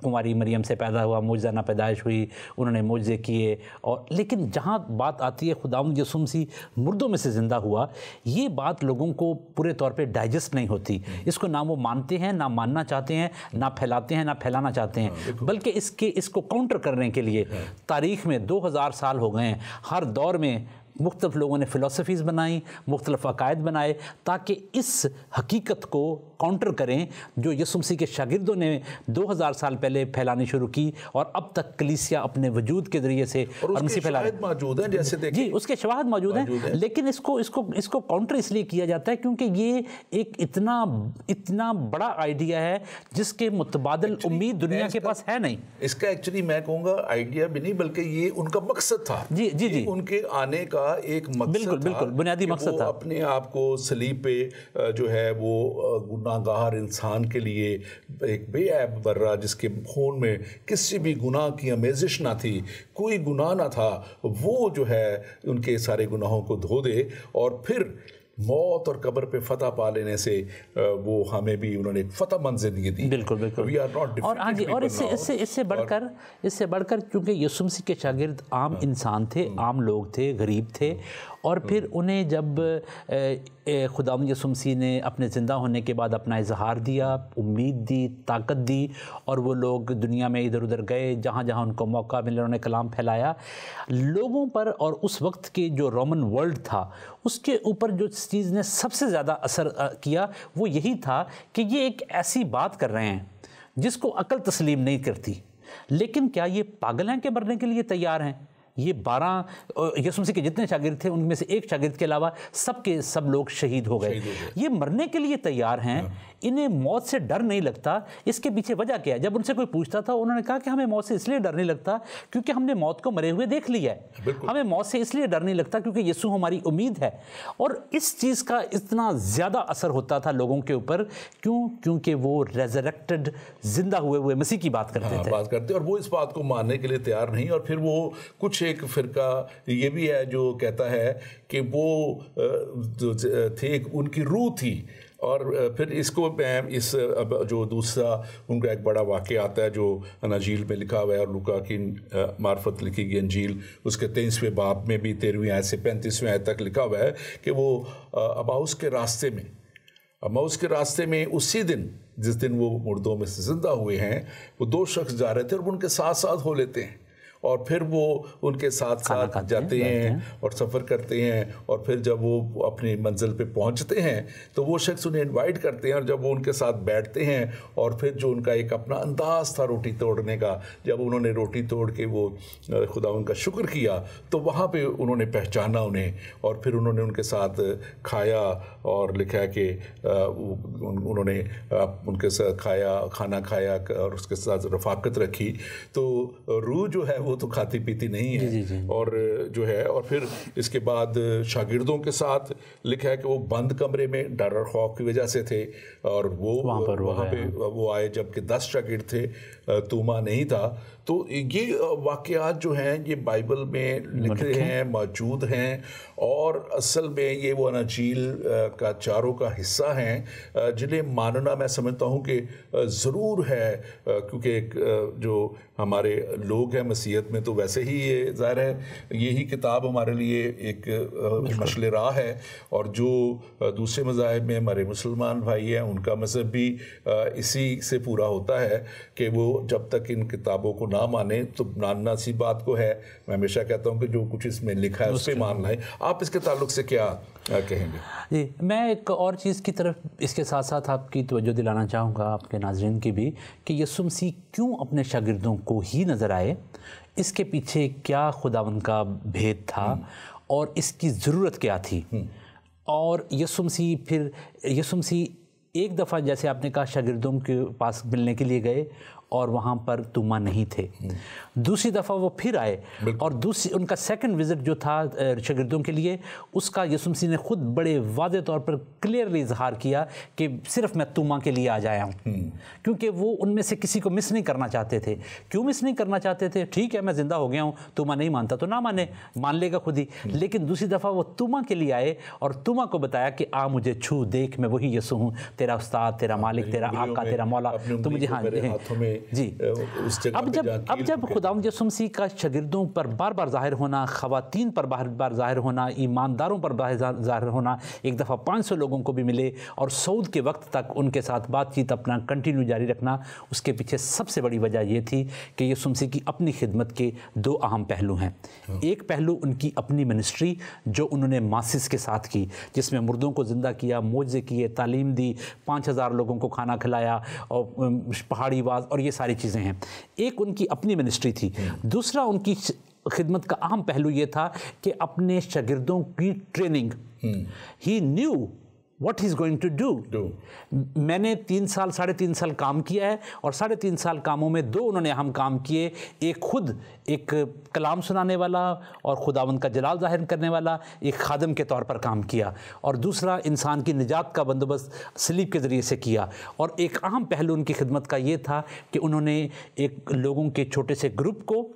کماری مریم سے پیدا ہوا, معجزانہ پیدائش ہوئی, انہوں نے معجزے کیے. اور لیکن جہاں بات آتی ہے خداوند یسوع مسیح مردوں میں سے زندہ ہوا, یہ بات لوگوں کو پورے طور پہ ڈائجسٹ نہیں ہوتی. اس کو نہ وہ مانتے ہیں, نہ ماننا چاہتے ہیں, نہ پھیلاتے ہیں, نہ پھیلانا چاہتے ہیں. بلکہ اس کو کاؤنٹر کرنے کے لیے تاریخ میں 2000 سال ہو گئے ہیں. ہر دور میں مختلف لوگوں نے فلسفیز بنائیں, مختلف عقائد بنائے تاکہ اس حقیقت کو کاؤنٹر کریں جو یسوع مسیح کے شاگردوں نے 2000 سال پہلے پھیلانی شروع کی اور اب تک کلیسیا اپنے وجود کے ذریعے سے اور مسیح پھیلا رہے ہیں. موجود ہیں جیسے دیکھیں جی, اس کے شواہد موجود ہیں, لیکن اس کو کاؤنٹر اس لیے کیا جاتا ہے کیونکہ یہ ایک اتنا بڑا آئیڈیا ہے جس کے متبادل امید دنیا کے پاس ہے نہیں. اس کا ایکچولی میں کہوں گا آئیڈیا بھی نہیں بلکہ یہ ان کا مقصد تھا. جی ان کے آنے کا ایک مقصد بالکل بنیادی مقصد تھا. اپنے آپ کو صلیب پہ جو ہے وہ گناہ گار انسان کے لیے ایک بے عیب برا جس کے خون میں کسی بھی گناہ کی آمیزش نہ تھی, کوئی گناہ نہ تھا, وہ جو ہے ان کے سارے گناہوں کو دھو دے اور پھر موت اور قبر پہ فتح پا لینے سے وہ ہمیں بھی انہوں نے ایک فتح مند زندگی دی. بالکل اور اس سے بڑھ کر کیونکہ یسوع مسیح کے شاگرد عام انسان تھے, عام لوگ تھے, غریب تھے, اور پھر انہیں جب خداوند یسوع مسیح نے اپنے زندہ ہونے کے بعد اپنا اظہار دیا، امید دی، طاقت دی، اور وہ لوگ دنیا میں ادھر ادھر گئے، جہاں جہاں ان کو موقع ملا انہوں نے کلام پھیلایا لوگوں پر. اور اس وقت کے جو رومن ورلڈ تھا اس کے اوپر جو چیز نے سب سے زیادہ اثر کیا وہ یہی تھا کہ یہ ایک ایسی بات کر رہے ہیں جس کو عقل تسلیم نہیں کرتی، لیکن کیا یہ پاگل ہیں کہ مرنے کے لیے تیار ہیں؟ یہ 12 یسوع مسیح کے جتنے شاگرد تھے ان میں سے ایک شاگرد کے علاوہ سب کے سب لوگ شہید ہو گئے. یہ مرنے کے لیے تیار ہیں، انہیں موت سے ڈر نہیں لگتا. اس کے پیچھے وجہ کیا ہے؟ جب ان سے کوئی پوچھتا تھا انہوں نے کہا کہ ہمیں موت سے اس لیے ڈر نہیں لگتا کیونکہ ہم نے موت کو مرے ہوئے دیکھ لیا ہے. ہمیں موت سے اس لیے ڈر نہیں لگتا کیونکہ یسوع ہماری امید ہے. اور اس چیز کا اتنا زیادہ اثر ہوتا تھا لوگوں کے اوپر، کیونکہ وہ ریزریکٹڈ زندہ ہوئے مسیح کی بات کرتے اور وہ اس بات کو ماننے کے لیے تیار نہیں. اور پھر وہ کچھ ایک فرقہ یہ بھی ہے جو کہتا ہے کہ وہ تھے، ان کی روح تھی. اور پھر اس کو میں جو دوسرا ان کا ایک بڑا واقعہ آتا ہے جو اناجیل میں لکھا ہوا ہے، اور لوکا کی معرفت لکھی گئی انجیل اس کے 23ویں باب میں بھی 13ویں آیت سے 35ویں آیت تک لکھا ہوا ہے کہ وہ اماؤس کے راستے میں اسی دن جس دن وہ مردوں میں سے زندہ ہوئے ہیں، وہ 2 شخص جا رہے تھے اور وہ ان کے ساتھ ساتھ ہو لیتے ہیں، اور پھر وہ ان کے ساتھ ساتھ جاتے ہیں اور سفر کرتے ہیں. اور پھر جب وہ اپنی منزل پہ پہنچتے ہیں تو وہ شخص انہیں انوائٹ کرتے ہیں، اور جب وہ ان کے ساتھ بیٹھتے ہیں اور پھر جو ان کا ایک اپنا انداز تھا روٹی توڑنے کا، جب انہوں نے روٹی توڑ کے وہ خدا ان کا شکر کیا تو وہاں پہ انہوں نے پہچانا انہیں، اور پھر انہوں نے ان کے ساتھ کھایا. اور لکھا ہے کہ انہوں نے ان کے ساتھ کھانا کھایا اور اس کے ساتھ رفاقت رکھی. تو روح جو ہے وہ تو کھاتی پیتی نہیں ہے. اور جو ہے، اور پھر اس کے بعد شاگردوں کے ساتھ لکھا ہے کہ وہ بند کمرے میں ڈر اور خوف کی وجہ سے تھے، اور وہ وہاں پہ وہ آئے جبکہ 10 شاگرد تھے، توما نہیں تھا. تو یہ واقعات جو ہیں یہ بائبل میں لکھے ہیں، موجود ہیں، اور اصل میں یہ وہ اناجیل کا چاروں کا حصہ ہیں جنہیں ماننا میں سمجھتا ہوں کہ ضرور ہے، کیونکہ ایک جو ہمارے لوگ ہیں مسیحیت میں تو ویسے ہی یہ ظاہر ہے یہی کتاب ہمارے لیے ایک مشعل راہ ہے. اور جو دوسرے مذاہب میں ہمارے مسلمان بھائی ہیں ان کا مذہب بھی اسی سے پورا ہوتا ہے کہ وہ جب تک ان کتابوں کو نہ مانے تو ماننا سی بات کو ہے. میں ہمیشہ کہتا ہوں کہ جو کچھ اس میں لکھا ہے اس پہ مان لائیں. آپ اس کے تعلق سے کیا کہیں گے؟ جی، میں ایک اور چیز کی طرف اس کے ساتھ ساتھ آپ کی توجہ دلانا چاہوں گا، آپ کے ناظرین کی بھی، کہ یسوع مسیح کیوں اپنے شاگردوں کو ہی نظر آئے، اس کے پیچھے کیا خداوند کا بھید تھا اور اس کی ضرورت کیا تھی. اور یسوع مسیح ایک دفعہ جیسے آپ نے کہا شاگردوں کے پاس ملنے کے لیے گئے اور وہاں پر توما نہیں تھے. دوسری دفعہ وہ پھر آئے اور ان کا سیکنڈ وزٹ جو تھا شاگردوں کے لیے، اس کا یسوع مسیح نے خود بڑے واضح طور پر کلیئرلی اظہار کیا کہ صرف میں توما کے لیے آ جایا ہوں، کیونکہ وہ ان میں سے کسی کو مس نہیں کرنا چاہتے تھے. کیوں مس نہیں کرنا چاہتے تھے؟ ٹھیک ہے میں زندہ ہو گیا ہوں، توما نہیں مانتا تو نہ مان لے گا خود ہی. لیکن دوسری دفعہ وہ توما کے لیے آئے اور توما کو بتایا کہ آ مجھے چھو، دیکھ میں وہی یسوع ہوں، تیرا استاد، تیرا مالک، تیرا آقا، تیرا مولا. تو مجھے جی، اب جب خداوند یسوع مسیح کا شاگردوں پر بار بار ظاہر ہونا، خواتین پر بار بار ظاہر ہونا، ایمانداروں پر ظاہر ہونا، ایک دفعہ 500 لوگوں کو بھی ملے اور صعود کے وقت تک ان کے ساتھ بات چیت اپنا کنٹینیو جاری رکھنا، اس کے پیچھے سب سے بڑی وجہ یہ تھی کہ یسوع مسیح کی اپنی خدمت کے 2 اہم پہلو ہیں. ایک پہلو ان کی اپنی منسٹری جو انہوں نے ماسس کے ساتھ کی، جس میں مردوں کو زندہ کیا، معجزے کیے، تعلیم دی، 5000 لوگوں کو کھانا کھلایا اور پہاڑی واز اور یہ ساری چیزیں ہیں. ایک ان کی اپنی منسٹری تھی. دوسرا ان کی خدمت کا اہم پہلو یہ تھا کہ اپنے شاگردوں کی training. He new what he's going to do. میں نے 3.5 سال کام کیا ہے اور 3.5 سال کاموں میں 2 انہوں نے اہم کام کیے. ایک خود ایک کلام سنانے والا اور خداوند کا جلال ظاہر کرنے والا ایک خادم کے طور پر کام کیا، اور دوسرا انسان کی نجات کا بندوبست صلیب کے ذریعے سے کیا. اور ایک اہم پہلو ان کی خدمت کا یہ تھا کہ انہوں نے ایک لوگوں کے چھوٹے سے گروپ کو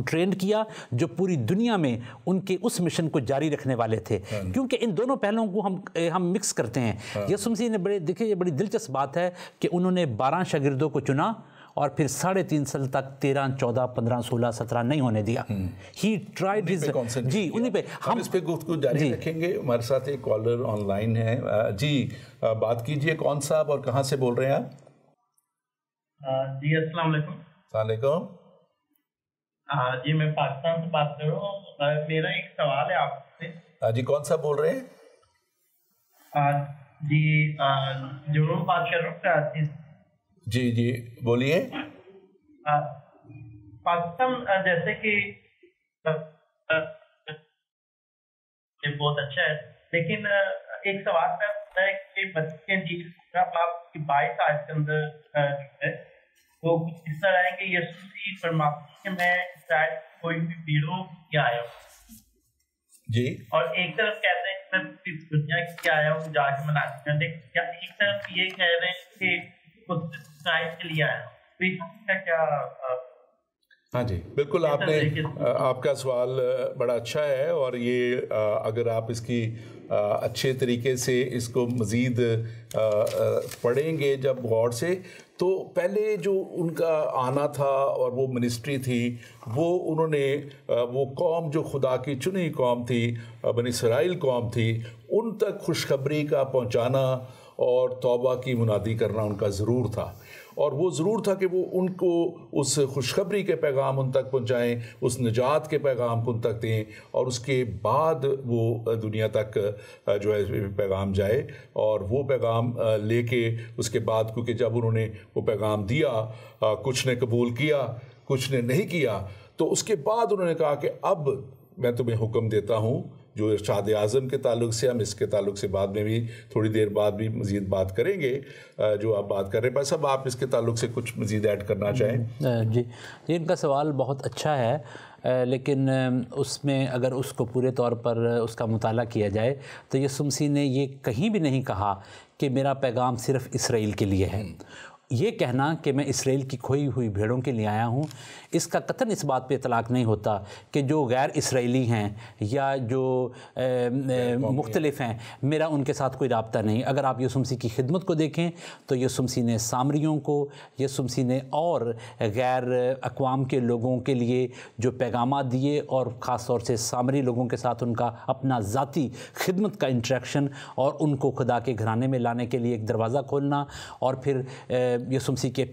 ٹرینڈ کیا جو پوری دنیا میں ان کے اس مشن کو جاری رکھنے والے تھے. کیونکہ ان دونوں پہلوؤں کو ہم مکس کرتے ہیں. یسوع مسیح نے دیکھیں یہ بڑی دلچسپ بات ہے کہ انہوں نے 12 شاگردوں کو چنا اور پھر 3.5 سال تک 13, 14, 15, 16, 17 نہیں ہونے دیا. ہی ٹرائیڈ ہز جی انہیں پہ ہم اس پہ گفتگو جاری رکھیں گے. ہمارے ساتھ ایک کالر آن لائن ہے. جی بات کیجئے, کون صاحب اور کہاں سے بول رہے ہیں آپ؟ جی السلام علیکم. السلام علیکم. جی میں پاکستان سے بات کر رہا ہوں. میرا ایک سوال ہے آپ سے. جی کون صاحب بول رہے ہیں؟ جی جنوب بات کر رہا ہوں کراچی. جی جی بولیے. پاکستان جیسے کہ بہت اچھا ہے, لیکن ایک سوال میں ہے کہ بچے آپ کی 22 آج کے اندر ہے وہ اس طرح ہے کہ یسوع فرماتے کہ میں شاید کوئی بھی بھیڑوں کیا آیا ہوں جی, اور ایک طرف کہتے ہیں کہ میں پوری دنیا کی آیا ہوں جا کے مناتی ہوں, لیکن ایک طرف یہ کہہ رہے ہیں کہ خود شاید کے لیے آیا ہوں. تو اس کا کیا؟ ہاں جی بالکل, آپ کا سوال بڑا اچھا ہے, اور یہ اگر آپ اس کی اچھے طریقے سے اس کو مزید پڑھیں گے جب غور سے, تو پہلے جو ان کا آنا تھا اور وہ منسٹری تھی, وہ انہوں نے وہ قوم جو خدا کی چنی قوم تھی, بنی اسرائیل قوم تھی, ان تک خوشخبری کا پہنچانا اور توبہ کی منادی کرنا ان کا ضرور تھا. اور وہ ضرور تھا کہ وہ ان کو اس خوشخبری کے پیغام ان تک پہنچائیں, اس نجات کے پیغام کو ان تک دیں, اور اس کے بعد وہ دنیا تک جو ہے پیغام جائے. اور وہ پیغام لے کے اس کے بعد, کیونکہ جب انہوں نے وہ پیغام دیا, کچھ نے قبول کیا, کچھ نے نہیں کیا, تو اس کے بعد انہوں نے کہا کہ اب میں تمہیں حکم دیتا ہوں, جو ارشاد اعظم کے تعلق سے, ہم اس کے تعلق سے بعد میں بھی تھوڑی دیر بعد بھی مزید بات کریں گے جو آپ بات کر رہے ہیں. بس اب آپ اس کے تعلق سے کچھ مزید ایڈ کرنا چاہیں. جی ان کا سوال بہت اچھا ہے, لیکن اس میں اگر اس کو پورے طور پر اس کا مطالعہ کیا جائے تو یسوع مسیح نے یہ کہیں بھی نہیں کہا کہ میرا پیغام صرف اسرائیل کے لیے ہے. یہ کہنا کہ میں اسرائیل کی کھوئی ہوئی بھیڑوں کے لیے آیا ہوں, اس کا قطعاً اس بات پہ اطلاق نہیں ہوتا کہ جو غیر اسرائیلی ہیں یا جو مختلف ہیں, میرا ان کے ساتھ کوئی رابطہ نہیں. اگر آپ یسوع مسیح کی خدمت کو دیکھیں تو یسوع مسیح نے سامریوں کو, یسوع مسیح نے اور غیر اقوام کے لوگوں کے لیے جو پیغامات دیے, اور خاص طور سے سامری لوگوں کے ساتھ ان کا اپنا ذاتی خدمت کا انٹریکشن, اور ان کو خدا کے گھرانے میں لانے کے لیے ایک دروازہ کھولنا, اور پھر یسوع مسیح کے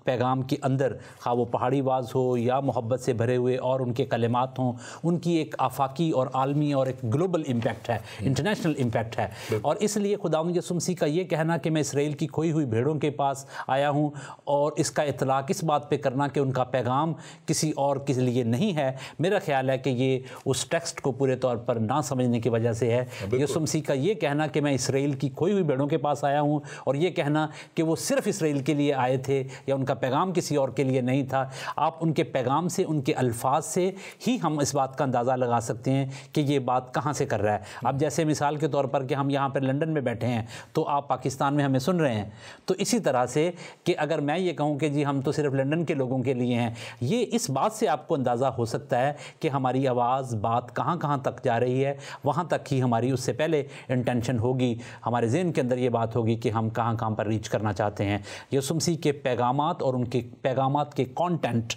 پیغام کے اندر خواہ وہ پہاڑی واز ہو یا محبت سے بھرے ہوئے اور ان کے کلمات ہوں, ان کی ایک آفاقی اور عالمی اور ایک گلوبل امپیکٹ ہے, انٹرنیشنل امپیکٹ ہے. اور اس لیے خداوند یسوع مسیح کا یہ کہنا کہ میں اسرائیل کی کھوئی ہوئی بھیڑوں کے پاس آیا ہوں, اور اس کا اطلاق اس بات پہ کرنا کہ ان کا پیغام کسی اور کے لیے نہیں ہے, میرا خیال ہے کہ یہ اس ٹیکسٹ کو پورے طور پر نہ سمجھنے کی وجہ سے ہے. یسوع مسیح کا یہ کہنا کہ میں اسرائیل کی کھوئی ہوئی بھیڑوں کے پاس آیا ہوں, اور یہ کہنا کہ وہ صرف اسرائیل کے لیے آئے تھے یا ان کا پیغام کسی اور کے لیے نہیں تھا, آپ ان کے پیغام سے, ان کے الفاظ سے ہی ہم اس بات کا اندازہ لگا سکتے ہیں کہ یہ بات کہاں سے کر رہا ہے. اب جیسے مثال کے طور پر کہ ہم یہاں پر لنڈن میں بیٹھے ہیں تو آپ پاکستان میں ہمیں سن رہے ہیں, تو اسی طرح سے کہ اگر میں یہ کہوں کہ جی ہم تو صرف لنڈن کے لوگوں کے لیے ہیں, یہ اس بات سے آپ کو اندازہ ہو سکتا ہے کہ ہماری آواز, بات کہاں کہاں تک جا رہی ہے, وہاں تک ہی ہماری اس سے پہلے انٹینشن ہوگی, ہمارے ذہن کے اندر یہ بات ہوگی کہ ہم کہاں کہاں پر ریچ کرنا چاہتے ہیں. یسوع مسیح کے پیغامات اور ان کے پیغامات کے content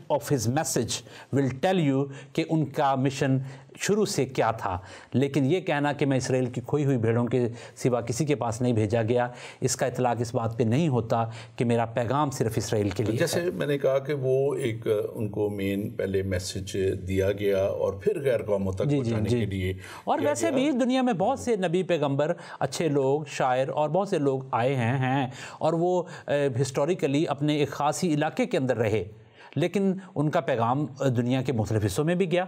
of his message will tell you کہ ان کا مشن شروع سے کیا تھا. لیکن یہ کہنا کہ میں اسرائیل کی کھوئی ہوئی بھیڑوں کے سوا کسی کے پاس نہیں بھیجا گیا, اس کا اطلاق اس بات پہ نہیں ہوتا کہ میرا پیغام صرف اسرائیل کے لیے. جیسے میں نے کہا کہ وہ ایک ان کو مین پہلے میسج دیا گیا اور پھر غیر قوموں تک پہنچانے کے لیے. اور ویسے بھی دنیا میں بہت سے نبی, پیغمبر, اچھے لوگ, شاعر اور بہت سے لوگ آئے ہیں اور وہ ہسٹوریکلی اپنے ایک خاصی علاقے کے اندر رہے, لیکن ان کا پیغام دنیا کے مختلف حصوں میں بھی گیا.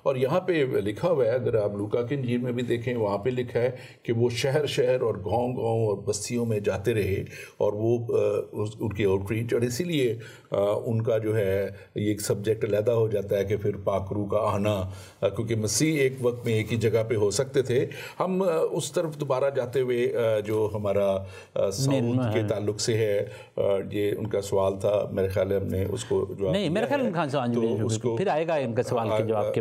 اور یہاں پہ لکھا ہوا ہے, اگر آپ لوکا کی انجیل میں بھی دیکھیں, وہاں پہ لکھا ہے کہ وہ شہر شہر اور گاؤں گاؤں اور بستیوں میں جاتے رہے, اور وہ ان کی آؤٹ ریچ, اور اسی لیے ان کا جو ہے یہ ایک سبجیکٹ علیحدہ ہو جاتا ہے کہ پھر پاک روح کا آنا, کیونکہ مسیح ایک وقت میں ایک ہی جگہ پہ ہو سکتے تھے. ہم اس طرف دوبارہ جاتے ہوئے جو ہمارا سعود کے تعلق سے ہے, یہ ان کا سوال تھا, میرے خیال ہے ہم نے اس کو نہیں, میرے خیال میں پھر آئے گا ان کا سوال کے جواب کے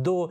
2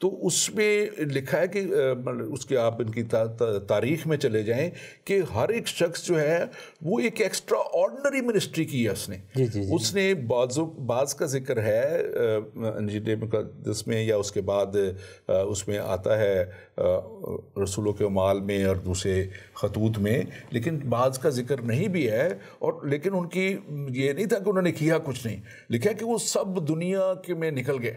تو اس میں لکھا ہے کہ اس کے آپ ان کی تاریخ میں چلے جائیں کہ ہر ایک شخص جو ہے وہ ایک ایکسٹرا آرڈنری منسٹری کی ہے اس نے. اس نے بعض کا ذکر ہے انجیل مقدس میں یا اس کے بعد اس میں آتا ہے رسولوں کے اعمال میں اور دوسرے خطوط میں, لیکن بعض کا ذکر نہیں بھی ہے. اور لیکن ان کی یہ نہیں تھا کہ انہوں نے کیا کچھ نہیں, لکھا کہ وہ سب دنیا کے میں نکل گئے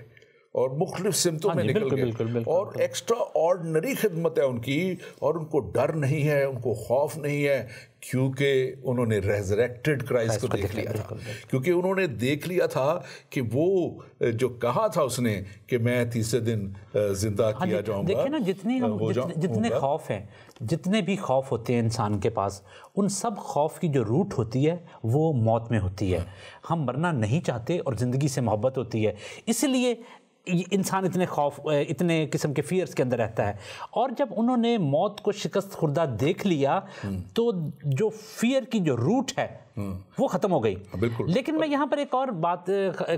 اور مختلف سمتوں میں نکل گئے, اور ایکسٹرا آرڈنری خدمت ہے ان کی, اور ان کو ڈر نہیں ہے, ان کو خوف نہیں ہے, کیونکہ انہوں نے ریزریکٹڈ کرائسٹ کو دیکھ لیا تھا, کیونکہ انہوں نے دیکھ لیا تھا کہ وہ جو کہا تھا اس نے کہ میں تیسرے دن زندہ کیا جاؤں گا. دیکھیں نا جتنے خوف ہیں, جتنے بھی خوف ہوتے ہیں انسان کے پاس, ان سب خوف کی جو روٹ ہوتی ہے وہ موت میں ہوتی ہے. ہم مرنا نہیں چاہتے اور زندگی سے محبت ہوتی ہے, اس لیے انسان اتنے قسم کے فیئرز کے اندر رہتا ہے. اور جب انہوں نے موت کو شکست خوردہ دیکھ لیا تو جو فیئر کی جو روٹ ہے وہ ختم ہو گئی. لیکن میں یہاں پر ایک اور بات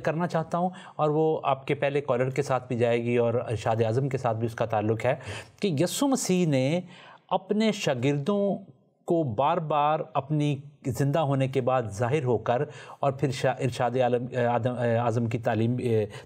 کرنا چاہتا ہوں, اور وہ آپ کے پہلے کالر کے ساتھ بھی جائے گی اور ارشاد اعظم کے ساتھ بھی اس کا تعلق ہے, کہ یسوع مسیح نے اپنے شاگردوں کو بار بار اپنی زندہ ہونے کے بعد ظاہر ہو کر اور پھر ارشاد اعظم کی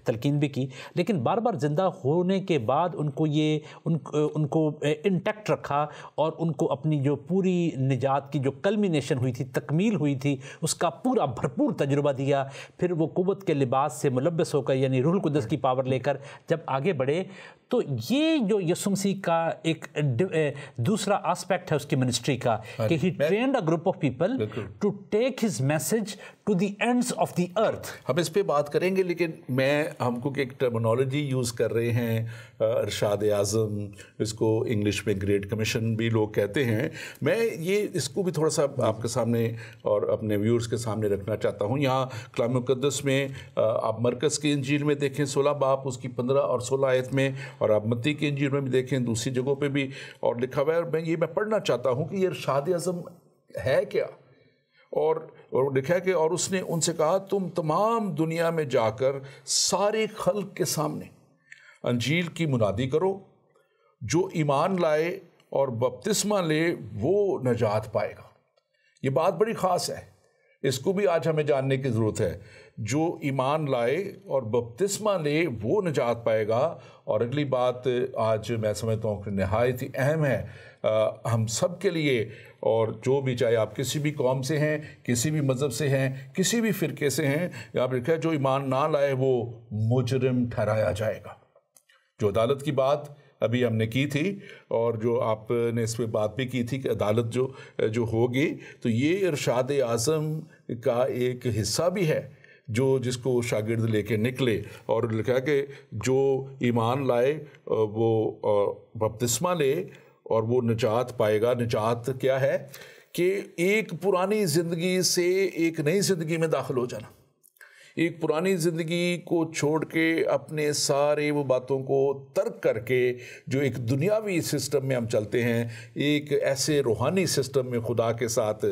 تلقین بھی کی, لیکن بار بار زندہ ہونے کے بعد ان کو انٹیکٹ رکھا, اور ان کو اپنی جو پوری نجات کی جو کلمینیشن ہوئی تھی, تکمیل ہوئی تھی, اس کا پورا بھرپور تجربہ دیا. پھر وہ قوت کے لباس سے ملبس ہو کر, یعنی روح القدس کی پاور لے کر جب آگے بڑھے, تو یہ جو یسوع مسیح کا ایک دوسرا آسپیکٹ ہے اس کی منسٹری کا, کہ he trained a group of people to take his message to the ends of the earth. ہم اس پہ بات کریں گے, لیکن ہم کو ایک ٹرمینالوجی یوز کر رہے ہیں, ارشاد اعظم, اس کو انگلش میں گریٹ کمیشن بھی لوگ کہتے ہیں. میں اس کو بھی تھوڑا سا آپ کے سامنے اور اپنے ویورز کے سامنے رکھنا چاہتا ہوں. یہاں کلام مقدس میں آپ مرکز کی انجیل میں دیکھیں 16 باب اس کی 15 اور 16 آیت میں, اور آپ متی کی انجیل میں بھی دیکھیں, دوسری جگہوں پہ بھی اور لکھا ہوا ہے. اور میں پڑھنا چاہتا ہوں کہ یہ ارشاد اعظم ہے کیا. اور لکھا ہے کہ اور اس نے ان سے کہا, تم تمام دنیا میں جا کر سارے خلق کے سامنے انجیل کی منادی کرو, جو ایمان لائے اور بپتسمہ لے وہ نجات پائے گا. یہ بات بڑی خاص ہے, اس کو بھی آج ہمیں جاننے کی ضرورت ہے. جو ایمان لائے اور بپتسمہ لے وہ نجات پائے گا. اور اگلی بات آج میں سمجھتا ہوں کہ نہایت ہی اہم ہے ہم سب کے لیے, اور جو بھی, چاہے آپ کسی بھی قوم سے ہیں, کسی بھی مذہب سے ہیں, کسی بھی فرقے سے ہیں, یہاں پہ لکھا ہے جو ایمان نہ لائے وہ مجرم ٹھہرایا جائے گا. جو عدالت کی بات ابھی ہم نے کی تھی, اور جو آپ نے اس پہ بات بھی کی تھی کہ عدالت جو ہوگی, تو یہ ارشاد اعظم کا ایک حصہ بھی ہے جس کو شاگرد لے کے نکلے. اور لکھا کہ جو ایمان لائے وہ بپتسمہ لے اور وہ نجات پائے گا. نجات کیا ہے؟ کہ ایک پرانی زندگی سے ایک نئی زندگی میں داخل ہو جانا, ایک پرانی زندگی کو چھوڑ کے اپنے سارے وہ باتوں کو ترک کر کے جو ایک دنیاوی سسٹم میں ہم چلتے ہیں, ایک ایسے روحانی سسٹم میں خدا کے ساتھ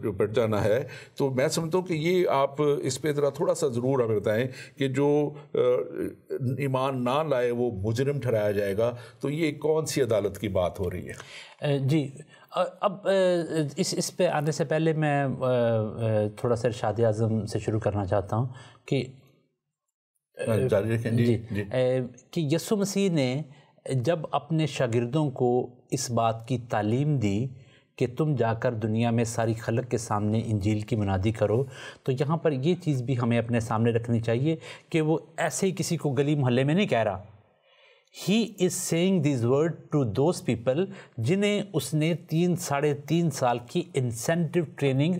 جو بڑھ جانا ہے. تو میں سمجھتا ہوں کہ یہ آپ اس پہ ذرا تھوڑا سا ضرور ہمیں بتائیں کہ جو ایمان نہ لائے وہ مجرم ٹھہرایا جائے گا, تو یہ کون سی عدالت کی بات ہو رہی ہے؟ جی, اب اس پہ آنے سے پہلے میں تھوڑا سا ارشاد اعظم سے شروع کرنا چاہتا ہوں کہ کہ یسوع مسیح نے جب اپنے شاگردوں کو اس بات کی تعلیم دی کہ تم جا کر دنیا میں ساری خلق کے سامنے انجیل کی منادی کرو, تو یہاں پر یہ چیز بھی ہمیں اپنے سامنے رکھنی چاہیے کہ وہ ایسے ہی کسی کو گلی محلے میں نہیں کہہ رہا. He is saying these words to those people جنہیں اس نے 3.5 سال کی انسینٹیو ٹریننگ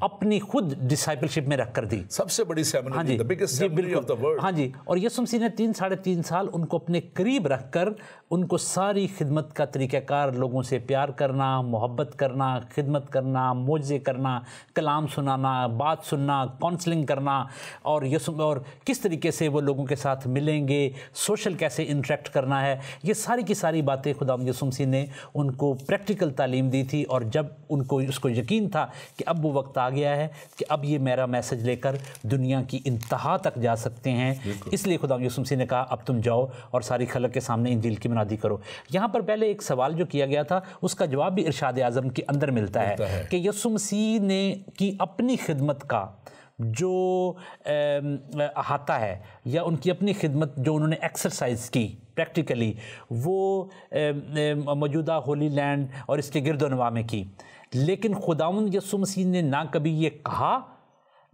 اپنی خود ڈسائپلشپ میں رکھ کر دی. سب سے بڑی seminary, the biggest seminary of the world. ہاں جی, اور یسوع مسیح نے 3.5 سال ان کو اپنے قریب رکھ کر ان کو ساری خدمت کا طریقہ کار, لوگوں سے پیار کرنا, محبت کرنا, خدمت کرنا, معجزے کرنا, کلام سنانا, بات سننا, کونسلنگ کرنا, اور کس طریقے سے وہ لوگوں کے ساتھ ملیں گے, سوشل کیسے انٹریکٹ کرنا ہے, یہ ساری کی ساری باتیں خداوند یسوع مسیح نے ان کو پریکٹیکل تعلیم دی تھی. اور جب ان کو اس کو یقین تھا کہ اب وہ وقت آ گیا ہے کہ اب یہ میرا میسج لے کر دنیا کی انتہا تک جا سکتے ہیں, اس لیے خداوند یسوع مسیح نے کہا اب تم جاؤ اور ساری خلق کے سامنے انجیل کی منادی کرو. یہاں پر پہلے ایک سوال جو کیا گیا تھا اس کا جواب بھی ارشاد اعظم کے اندر ملتا ہے کہ یسوع مسیح نے کی اپنی خدمت کا جو احاطہ ہے یا ان کی اپنی خدمت جو انہوں نے ایکسرسائز کی پریکٹیکلی, وہ موجودہ ہولی لینڈ اور اس کے گرد و نواح میں کی. لیکن خداوند یسوع مسیح نے نہ کبھی یہ کہا,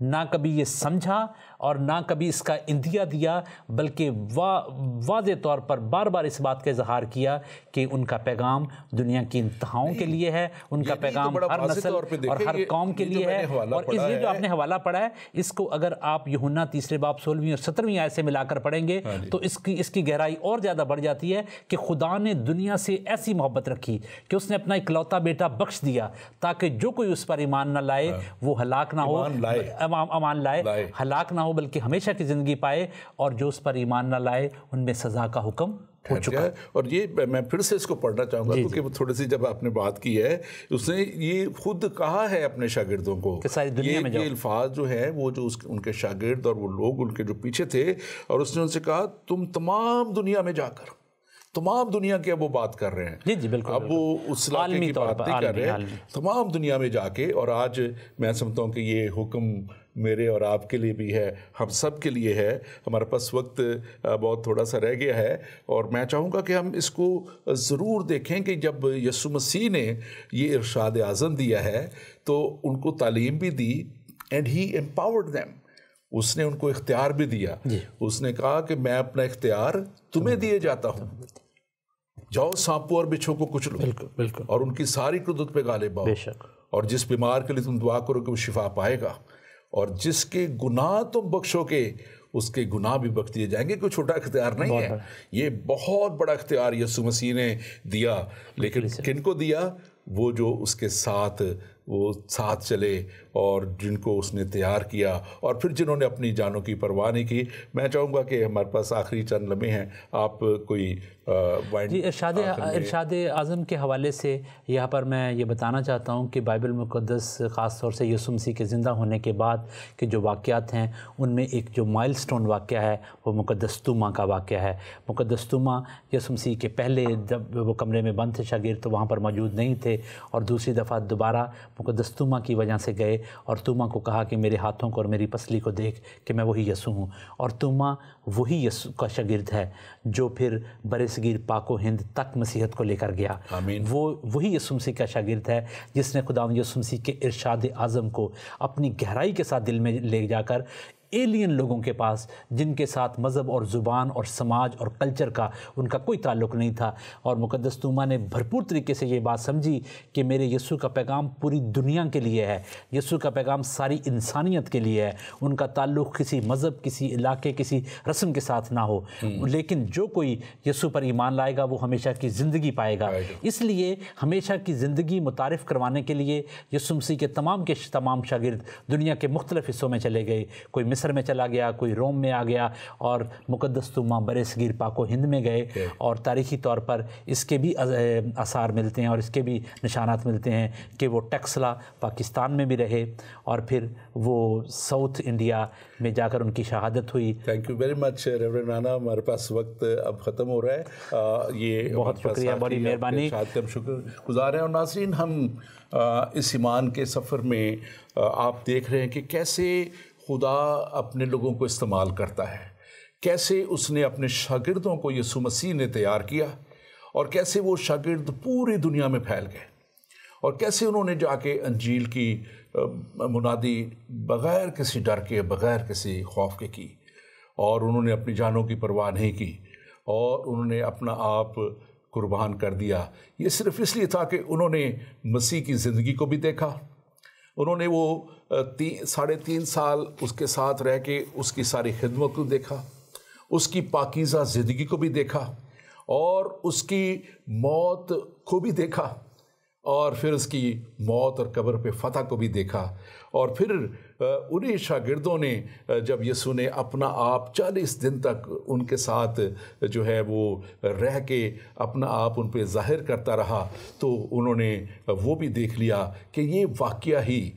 نہ کبھی یہ سمجھا اور نہ کبھی اس کا اندیا دیا, بلکہ واضح طور پر بار بار اس بات کا اظہار کیا کہ ان کا پیغام دنیا کی انتہاؤں کے لیے ہے, ان کا پیغام ہر نسل اور ہر قوم کے لیے ہے. اور یہ جو آپ نے حوالہ پڑھا ہے اس کو اگر آپ یوحنا 3 باب 16 اور 17 آیت سے ملا کر پڑھیں گے تو اس کی گہرائی اور زیادہ بڑھ جاتی ہے کہ خدا نے دنیا سے ایسی محبت رکھی کہ اس نے اپنا اکلوتا بیٹا بخش دیا تاکہ جو کوئی اس پر ایمان نہ لائے وہ ہلاک نہ ہو, امان لائے, ہلاک نہ ہو بلکہ ہمیشہ کی زندگی پائے, اور جو اس پر ایمان نہ لائے ان میں سزا کا حکم ہو چکا ہے. اور یہ میں پھر سے اس کو پڑھنا چاہوں گا کیونکہ تھوڑی سی جب آپ نے بات کی ہے اس نے یہ خود کہا ہے اپنے شاگردوں کو کہ ساری دنیا میں یہ الفاظ جو ہیں وہ جو ان کے شاگرد اور وہ لوگ ان کے جو پیچھے تھے, اور اس نے ان سے کہا تم تمام دنیا میں جا کر, تمام دنیا کی اب وہ بات کر رہے ہیں, جی بالکل, اب وہ اس علاقے کی بات نہیں کر رہے, تمام دنیا میں جا کے. اور آج میں سمجھتا ہوں کہ یہ حکم میرے اور آپ کے لیے بھی ہے, ہم سب کے لیے ہے. ہمارے پاس وقت بہت تھوڑا سا رہ گیا ہے اور میں چاہوں گا کہ ہم اس کو ضرور دیکھیں کہ جب یسوع مسیح نے یہ ارشاد اعظم دیا ہے تو ان کو تعلیم بھی دی, اینڈ ہی امپاورڈ دیم, اس نے ان کو اختیار بھی دیا. اس نے کہا کہ میں اپنا اختیار تمہیں دیے جاتا ہوں, جاؤ سانپوں اور بچھوں کو کچلو, بالکل, اور ان کی ساری قدرت پہ غالب آؤ, اور جس بیمار کے لیے تم دعا کرو کہ وہ شفا پائے گا, اور جس کے گناہ تم بخشو گے اس کے گناہ بھی بخش دیے جائیں گے. کوئی چھوٹا اختیار نہیں ہے, یہ بہت بڑا اختیار یسوع مسیح نے دیا. لیکن کن کو دیا؟ وہ جو اس کے ساتھ چلے اور جن کو اس نے تیار کیا, اور پھر جنہوں نے اپنی جانوں کی پرواہ نہیں کی. میں چاہوں گا کہ ہمارے پاس آخری چند لمحے ہیں, آپ کوئی جی ارشاد اعظم کے حوالے سے یہاں پر میں یہ بتانا چاہتا ہوں کہ بائبل مقدس خاص طور سے یسوع مسیح کے زندہ ہونے کے بعد کے جو واقعات ہیں ان میں ایک جو مائل سٹون واقعہ ہے وہ مقدس توما کا واقعہ ہے. مقدس توما یسوع مسیح کے پہلے جب وہ کمرے میں بند تھے شاگرد تو وہاں پر موجود نہیں تھے, اور دوسری دفعہ دوبارہ مقدس توما کی وجہ سے گئے اور توما کو کہا کہ میرے ہاتھوں کو اور میری پسلی کو دیکھ کہ میں وہی یسوع ہوں. اور توما وہی یسوع کا شاگرد ہے جو پھر برصغیر پاک و ہند تک مسیحیت کو لے کر گیا. وہی یسوع مسیح کا شاگرد ہے جس نے خداوند یسوع مسیح کے ارشاد اعظم کو اپنی گہرائی کے ساتھ دل میں لے جا کر ایلین لوگوں کے پاس, جن کے ساتھ مذہب اور زبان اور سماج اور کلچر کا ان کا کوئی تعلق نہیں تھا, اور مقدس توما نے بھرپور طریقے سے یہ بات سمجھی کہ میرے یسوع کا پیغام پوری دنیا کے لیے ہے, یسوع کا پیغام ساری انسانیت کے لیے ہے. ان کا تعلق کسی مذہب, کسی علاقے, کسی رسم کے ساتھ نہ ہو, لیکن جو کوئی یسوع پر ایمان لائے گا وہ ہمیشہ کی زندگی پائے گا. اس لیے ہمیشہ کی زندگی متعارف کروانے کے لیے یسوع مسیح کے تمام شاگرد دنیا کے مختلف حصوں میں چلے گئے. کوئی مصر میں چلا گیا, کوئی روم میں آ گیا, اور مقدس توما برصغیر پاک و ہند میں گئے. اور تاریخی طور پر اس کے بھی آثار ملتے ہیں اور اس کے بھی نشانات ملتے ہیں کہ وہ ٹیکسلا پاکستان میں بھی رہے, اور پھر وہ ساؤتھ انڈیا میں جا کر ان کی شہادت ہوئی. Thank you very much reverend Rana, ہمارے پاس وقت اب ختم ہو رہا ہے. یہ بہت شکریہ, بڑی مہربانی, ہم شکر گزار ہیں. اور ناظرین, ہم اس ایمان کے سفر میں آپ دیکھ رہے ہیں کہ کیسے خدا اپنے لوگوں کو استعمال کرتا ہے, کیسے اس نے اپنے شاگردوں کو یسوع مسیح نے تیار کیا, اور کیسے وہ شاگرد پوری دنیا میں پھیل گئے, اور کیسے انہوں نے جا کے انجیل کی منادی بغیر کسی ڈر کے, بغیر کسی خوف کے کی, اور انہوں نے اپنی جانوں کی پرواہ نہیں کی, اور انہوں نے اپنا آپ قربان کر دیا. یہ صرف اس لیے تھا کہ انہوں نے مسیح کی زندگی کو بھی دیکھا, انہوں نے وہ 3.5 سال اس کے ساتھ رہ کے اس کی ساری خدمت کو دیکھا, اس کی پاکیزہ زندگی کو بھی دیکھا, اور اس کی موت کو بھی دیکھا, اور پھر اس کی موت اور قبر پہ فتح کو بھی دیکھا، اور پھر انہیں شاگردوں نے جب یسوع نے اپنا آپ 40 دن تک ان کے ساتھ جو ہے وہ رہ کے اپنا آپ ان پہ ظاہر کرتا رہا، تو انہوں نے وہ بھی دیکھ لیا کہ یہ واقعہ ہی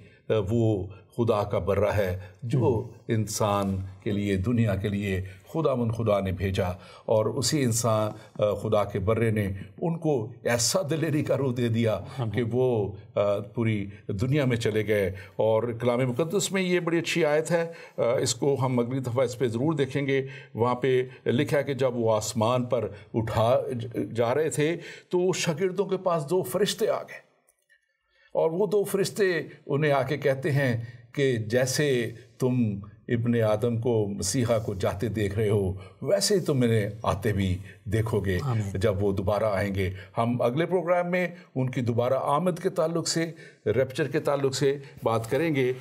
وہ خدا کا برہ ہے جو انسان کے لیے، دنیا کے لیے خدا نے بھیجا، اور اسی انسان خدا کے برے نے ان کو ایسا دلیری کا روح دے دیا کہ وہ پوری دنیا میں چلے گئے۔ اور کلام مقدس میں یہ بڑی اچھی آیت ہے، اس کو ہم اگلی دفعہ اس پہ ضرور دیکھیں گے۔ وہاں پہ لکھا ہے کہ جب وہ آسمان پر اٹھا جا رہے تھے تو شاگردوں کے پاس 2 فرشتے آ گئے، اور وہ 2 فرشتے انہیں آ کے کہتے ہیں کہ جیسے تم ابن آدم کو، مسیحا کو جاتے دیکھ رہے ہو، ویسے ہی تم انہیں آتے بھی دیکھو گے جب وہ دوبارہ آئیں گے۔ ہم اگلے پروگرام میں ان کی دوبارہ آمد کے تعلق سے، ریپچر کے تعلق سے بات کریں گے۔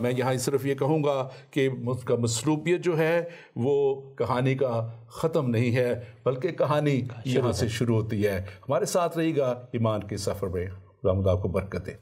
میں یہاں صرف یہ کہوں گا کہ اس کا مصلوبیت جو ہے وہ کہانی کا ختم نہیں ہے، بلکہ کہانی یہاں سے شروع ہوتی ہے۔ ہمارے ساتھ رہی گا ایمان کے سفر میں۔ خدا آپ کو برکت دے۔